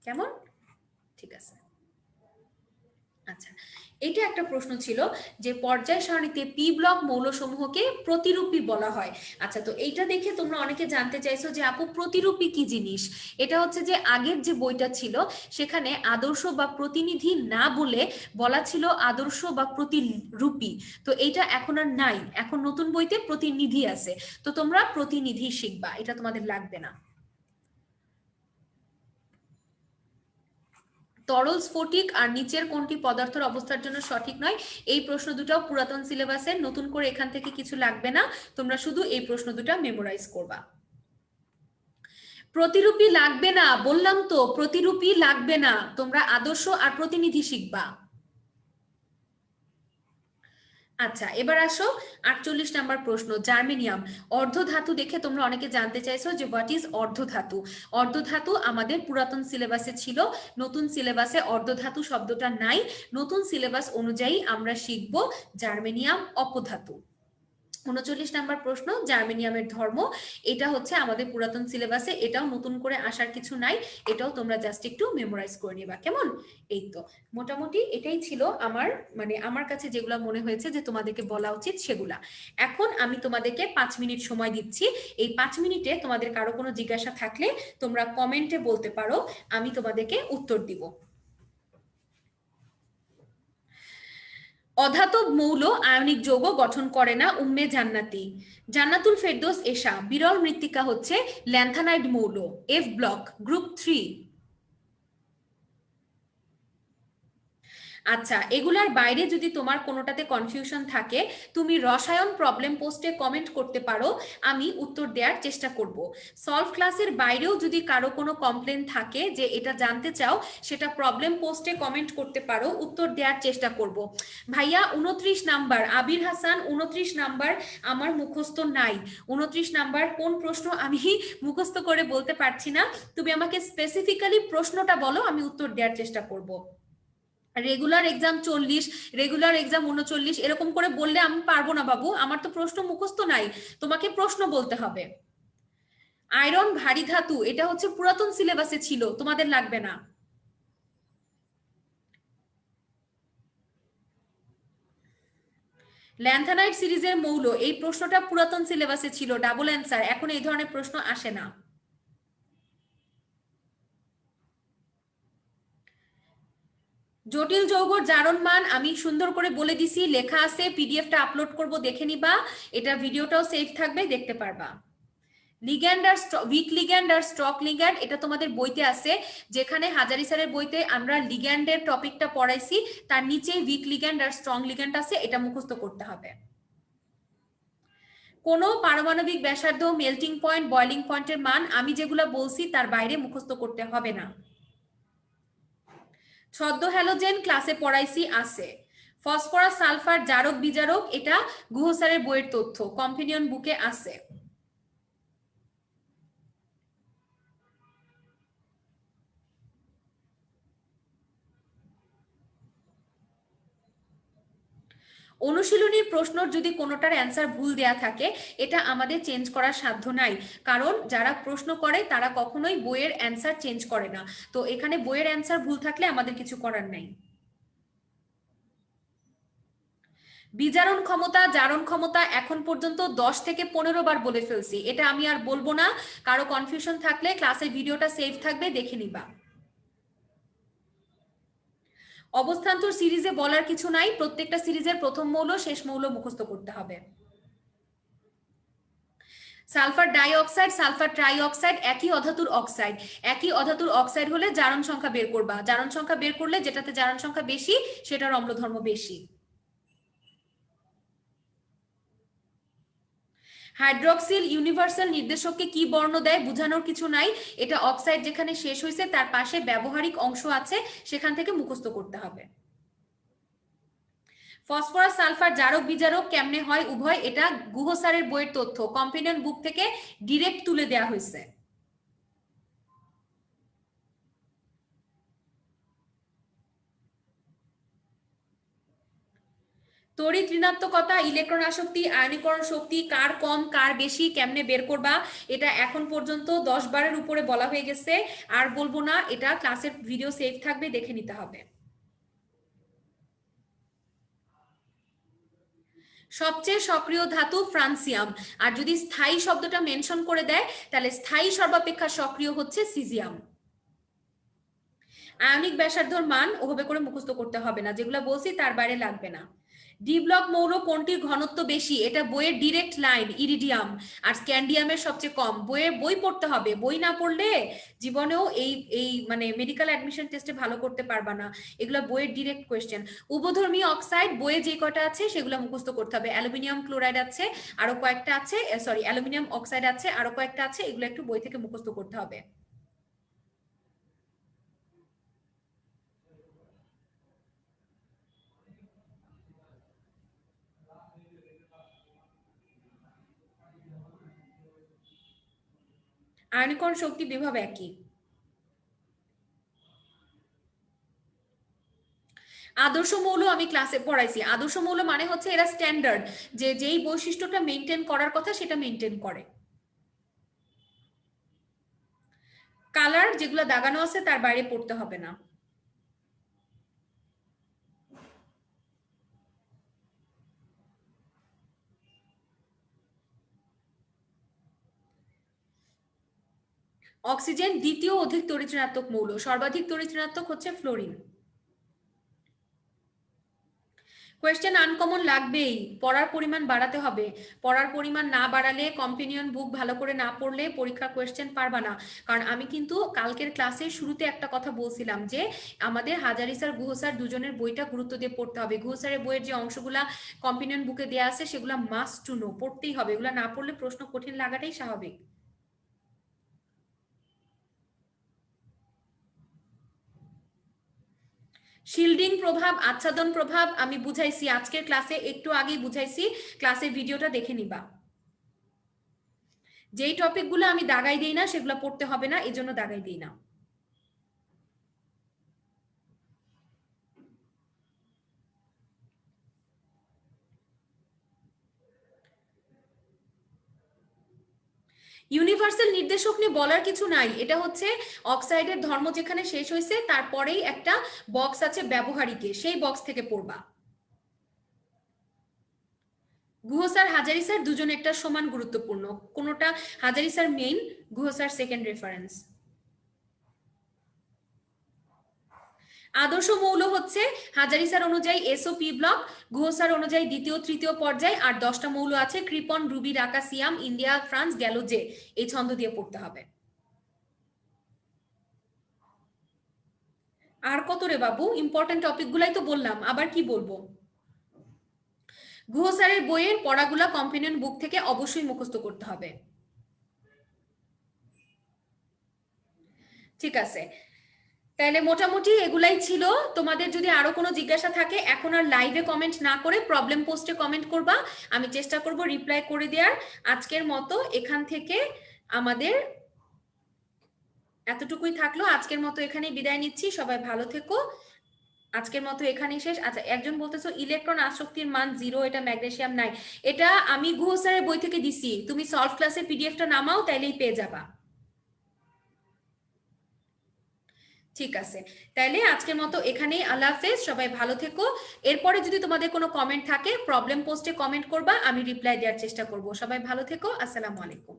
A: কেমন? ঠিক আছে। আচ্ছা, এটা একটা প্রশ্ন ছিল যে পর্যায় সারণীতে পি ব্লক মৌলসমূহকে প্রতিরূপী বলা হয়। আচ্ছা, তো এইটা দেখে তোমরা অনেকে জানতে চাইছো যে আপু প্রতিরূপী কি জিনিস। এটা হচ্ছে যে আগের যে বইটা ছিল সেখানে আদর্শ বা প্রতিনিধি না বলে বলা ছিল আদর্শ বা প্রতিরূপী, তো এইটা এখন আর নাই, এখন নতুন বইতে প্রতিনিধি আছে। তো তোমরা প্রতিনিধি শিখবা, এটা তোমাদের লাগবে না। তরল স্ফটিক আর নিচের কোনটি পদার্থের অবস্থার জন্য সঠিক নয়, এই প্রশ্ন দুটাও পুরাতন সিলেবাসের, নতুন করে এখান থেকে কিছু লাগবে না, তোমরা শুধু এই প্রশ্ন দুটা মেমোরাইজ করবা। প্রতিরূপী লাগবে না, বললাম তো প্রতিরূপী লাগবে না, তোমরা আদর্শ আর প্রতিনিধি শিখবা। আচ্ছা, এবার আসো 48 নাম্বার প্রশ্ন, জার্মেনিয়াম। অর্ধধাতু দেখে তোমরা অনেকে জানতে চাইছো যে হোয়াট ইজ অর্ধধাতু। অর্ধধাতু আমাদের পুরাতন সিলেবাসে ছিল, নতুন সিলেবাসে অর্ধধাতু শব্দটা নাই, নতুন সিলেবাস অনুযায়ী আমরা শিখব জার্মেনিয়াম অপধাতু। 39 নাম্বার প্রশ্ন, জার্মেনিয়ামের ধর্ম। এটা হচ্ছে আমাদের পুরাতন সিলেবাসে, এটাও নতুন করে আসার কিছু নাই, এটাও তোমরা জাস্ট একটু মেমোরাইজ করে নিবা। কেমন? এই তো মোটামুটি এটাই ছিল আমার, মানে আমার কাছে যেগুলো মনে হয়েছে যে তোমাদেরকে বলা উচিত সেগুলা। এখন আমি তোমাদেরকে 5 মিনিট সময় দিচ্ছি, এই 5 মিনিটে তোমাদের কারো কোনো জিজ্ঞাসা থাকলে তোমরা কমেন্টে বলতে পারো, আমি তোমাদেরকে উত্তর দিব। অধাতব মৌল আয়নিক যৌগ গঠন করে না উম্মে জান্নাতি। জান্নাতুল ফেরদৌস এশা। বিরল মৃত্তিকা হচ্ছে ল্যান্থানাইড মৌল, এফ ব্লক, গ্রুপ 3। আচ্ছা, এগুলার বাইরে যদি তোমার কোনোটাতে কনফিউশন থাকে তুমি রসায়ন প্রবলেম পোস্টে কমেন্ট করতে পারো, আমি উত্তর দেওয়ার চেষ্টা করব। সলভ ক্লাসের বাইরেও যদি কারো কোনো কমপ্লেন থাকে যে এটা জানতে চাও, সেটা প্রবলেম পোস্টে কমেন্ট করতে পারো, উত্তর দেওয়ার চেষ্টা করব। ভাইয়া 29 নাম্বার, আবির হাসান 29 নাম্বার আমার মুখস্থ নাই। 29 নাম্বার কোন প্রশ্ন আমি মুখস্থ করে বলতে পারছি না, তুমি আমাকে স্পেসিফিক্যালি প্রশ্নটা বলো, আমি উত্তর দেওয়ার চেষ্টা করব। রেগুলার এক্সাম 40, রেগুলার এক্সাম 39, এরকম করে বললে আমি পারবো না বাবু, আমার তো প্রশ্ন মুখস্থ নাই, তোমাকে প্রশ্ন বলতে হবে। আয়রন ভারী ধাতু, এটা হচ্ছে পুরাতন সিলেবাসে ছিল, তোমাদের লাগবে না। ল্যান্থানাইট সিরিজের মৌল, এই প্রশ্নটা পুরাতন সিলেবাসে ছিল, ডাবল অ্যান্সার, এখন এই ধরনের প্রশ্ন আসে না। জটিল যৌগর জারণ মান আমি সুন্দর করে বলে দিছি, লেখা আছে, পিডিএফটা আপলোড করব, দেখে নিবা, এটা ভিডিওটাও সেভ থাকবে, দেখতে পারবা। লিগ্যান্ড আর উইক লিগ্যান্ড আর স্ট্রং লিগ্যান্ড, এটা তোমাদের বইতে আছে, যেখানে হাজারি স্যারের বইতে আমরা লিগ্যান্ডের টপিকটা পড়াইছি, তার নিচে উইক লিগ্যান্ড আর স্ট্রং লিগ্যান্ড আছে, এটা মুখস্থ করতে হবে। কোন পারমাণবিক ব্যাসার্ধ, মেল্টিং পয়েন্ট, বয়লিং পয়েন্টের মান আমি যেগুলো বলছি তার বাইরে মুখস্থ করতে হবে না। ছদ্ম হ্যালোজেন ক্লাসে পড়াইছি, আছে। ফসফরাস সালফার জারক বিজারক, এটা গুহ স্যারের বইয়ের তথ্য, কম্পেনিয়ন বুকে আছে। অনুশীলনীর প্রশ্নর যদি কোনোটার অ্যান্সার ভুল দেয়া থাকে, এটা আমাদের চেঞ্জ করার সাধ্য নাই, কারণ যারা প্রশ্ন করে তারা কখনোই বইয়ের অ্যান্সার চেঞ্জ করে না। তো এখানে বইয়ের অ্যান্সার ভুল থাকলে আমাদের কিছু করার নাই। বিজারণ ক্ষমতা, জারণ ক্ষমতা এখন পর্যন্ত 10 থেকে 15 বার বলে ফেলছি, এটা আমি আর বলবো না। কারো কনফিউশন থাকলে ক্লাসের ভিডিওটা সেভ থাকবে, দেখে নিবা। অবস্থান্তর সিরিজে বলার কিছু নাই, প্রত্যেকটা সিরিজের প্রথম মৌল শেষ মৌল মুখস্থ করতে হবে। Sulphur die oxide, sulphur try oxide, একই অধাতুর অক্সাইড। একই অধাতুর অক্সাইড হলে জারণ সংখ্যা বের করবা, জারণ সংখ্যা বের করলে যেটাতে জারণ সংখ্যা বেশি সেটার অম্লধর্ম বেশি। হাইড্রক্সিল ইউনিভার্সাল নির্দেশককে কি বর্ণ দেয় বোঝানোর কিছু নাই, এটা অক্সাইড যেখানে শেষ হয়েছে তার পাশে ব্যবহারিক অংশ আছে, সেখান থেকে মুখস্থ করতে হবে। ফসফরাস সালফার জারক বিজারক কেমনে হয় উভয়, এটা গুহ স্যারের বইয়ের তথ্য, কম্পেনিয়ন বুক থেকে ডিরেক্ট তুলে দেয়া হয়েছে। তড়িৎ ঋণাত্মকতা, ইলেকট্রন আসক্তি, আয়নীকরণ শক্তি কার কম কার বেশি কেমনে বের করবা, এটা এখন পর্যন্ত 10 বারের উপরে বলা হয়ে গেছে, আর বলবো না, এটা ক্লাসের ভিডিও সেভ থাকবে, দেখে নিতে হবে। সবচেয়ে সক্রিয় ধাতু ফ্রান্সিয়াম, আর যদি স্থায়ী শব্দটা মেনশন করে দেয় তাহলে স্থায়ী সর্বাপেক্ষা সক্রিয় হচ্ছে সিজিয়াম। আয়নিক ব্যাসার্ধর মান ওভাবে করে মুখস্থ করতে হবে না, যেগুলো বলছি তার বাইরে লাগবে না। ডি ব্লক মৌল কোনটির ঘনত্ব বেশি, এটা বইয়ের ডিরেক্ট লাইন, ইরিডিয়াম, আর স্ক্যান্ডিয়ামের সবচেয়ে কম। বই পড়তে হবে, বই না পড়লে জীবনেও এই এই মানে মেডিকেল অ্যাডমিশন টেস্টে ভালো করতে পারবা না, এগুলো বইয়ের ডিরেক্ট কোয়েশ্চেন। উভধর্মী অক্সাইড বইয়ে যে কয়টা আছে সেগুলো মুখস্থ করতে হবে, অ্যালুমিনিয়াম ক্লোরাইড আছে, আরো কয়েকটা আছে, সরি অ্যালুমিনিয়াম অক্সাইড আছে, আরো কয়েকটা আছে, এগুলো একটু বই থেকে মুখস্থ করতে হবে। আয়নীকরণ শক্তি বিভব একই। আদর্শ মৌল আমি ক্লাসে পড়াইছি, আদর্শ মৌল মানে হচ্ছে এরা স্ট্যান্ডার্ড, যে যেই বৈশিষ্ট্যটা মেনটেন করার কথা সেটা মেনটেন করে। কালার যেগুলো দাগানো আছে তার বাইরে পড়তে হবে না। অক্সিজেন দ্বিতীয় অধিক তড়িৎ ঋণাত্মক মৌল, সর্বাধিক তড়িৎ ঋণাত্মক হচ্ছে ফ্লোরিন। কোয়েশ্চেন আনকমন লাগবেই, পড়ার পরিমাণ বাড়াতে হবে, পড়ার পরিমাণ না বাড়ালে, কম্পেনিয়ন বুক ভালো করে না পড়লে পরীক্ষা কোয়েশ্চেন পারবা না। কারণ আমি কিন্তু কালকের ক্লাসের শুরুতে একটা কথা বলছিলাম যে আমাদের হাজারি স্যার গুহ স্যার দুজনের বইটা গুরুত্ব দিয়ে পড়তে হবে। গুহ স্যারের বইয়ের যে অংশগুলা কম্পেনিয়ন বুকে দেওয়া আছে সেগুলো মাস্ট টু নো, পড়তেই হবে, এগুলো না পড়লে প্রশ্ন কঠিন লাগাটাই স্বাভাবিক। শিল্ডিং প্রভাব, আচ্ছাদন প্রভাব আমি বুঝাইছি আজকের ক্লাসে, একটু আগেই বুঝাইছি, ক্লাসের ভিডিওটা দেখে নিবা। যেই টপিকগুলো আমি দাগাই দিই না সেগুলো পড়তে হবে না, এজন্য দাগাই দিই না। ইউনিভার্সাল নির্দেশক নিয়ে বলার কিছু নাই, এটা হচ্ছে অক্সাইডের ধর্ম যেখানে শেষ হয়েছে তারপরেই একটা বক্স আছে ব্যবহারিকে, সেই বক্স থেকে পড়বা। গুহ স্যার, হাজারি স্যার দুজন একটা সমান গুরুত্বপূর্ণ, কোনোটা Hazari sir main, Guha sir second reference. আদর্শ মৌল হচ্ছে হাজারি স্যার অনুযায়ী এসওপি ব্লক, গুহ স্যার অনুযায়ী দ্বিতীয় তৃতীয় পর্যায়, আর 10টা মৌল আছে ক্রিপন, রুবি, রাকা, সিয়াম, ইন্ডিয়া, ফ্রান্স, গ্যালোজে, এই ছন্দ দিয়ে পড়তে হবে। আর কত রে বাবু, ইম্পর্টেন্ট টপিক গুলাই তো বললাম, আবার কি বলবো? গুহ স্যারের বইয়ের পড়াগুলা কম্পেনিয়ন বুক থেকে অবশ্যই মুখস্থ করতে হবে। ঠিক আছে, তাহলে মোটামুটি এগুলাই ছিল। তোমাদের যদি আরো কোনো জিজ্ঞাসা থাকে এখন আর লাইভে কমেন্ট না করে প্রবলেম পোস্টে কমেন্ট করবা, আমি চেষ্টা করব রিপ্লাই করে দেওয়ার। আজকের মতো এখান থেকে আমাদের এতটুকুই থাকলো, আজকের মতো এখানেই বিদায় নিচ্ছি, সবাই ভালো থেকো। আজকের মতো এখানেই শেষ। আচ্ছা, একজন বলতেছো ইলেকট্রন আসক্তির মান 0, এটা ম্যাগনেসিয়াম নাই, এটা আমি গুহ স্যারের বই থেকে দিছি, তুমি সলভ ক্লাসের পিডিএফটা নামাও, তাইলেই পেয়ে যাবা। ঠিক আছে, তাইলে আজকের মতো এখানেই, আল্লাহ হাফেজ, সবাই ভালো থেকো। এরপরে যদি তোমাদের কোনো কমেন্ট থাকে প্রবলেম পোস্টে কমেন্ট করবা, আমি রিপ্লাই দেওয়ার চেষ্টা করব। সবাই ভালো থেকো, আসসালামু আলাইকুম।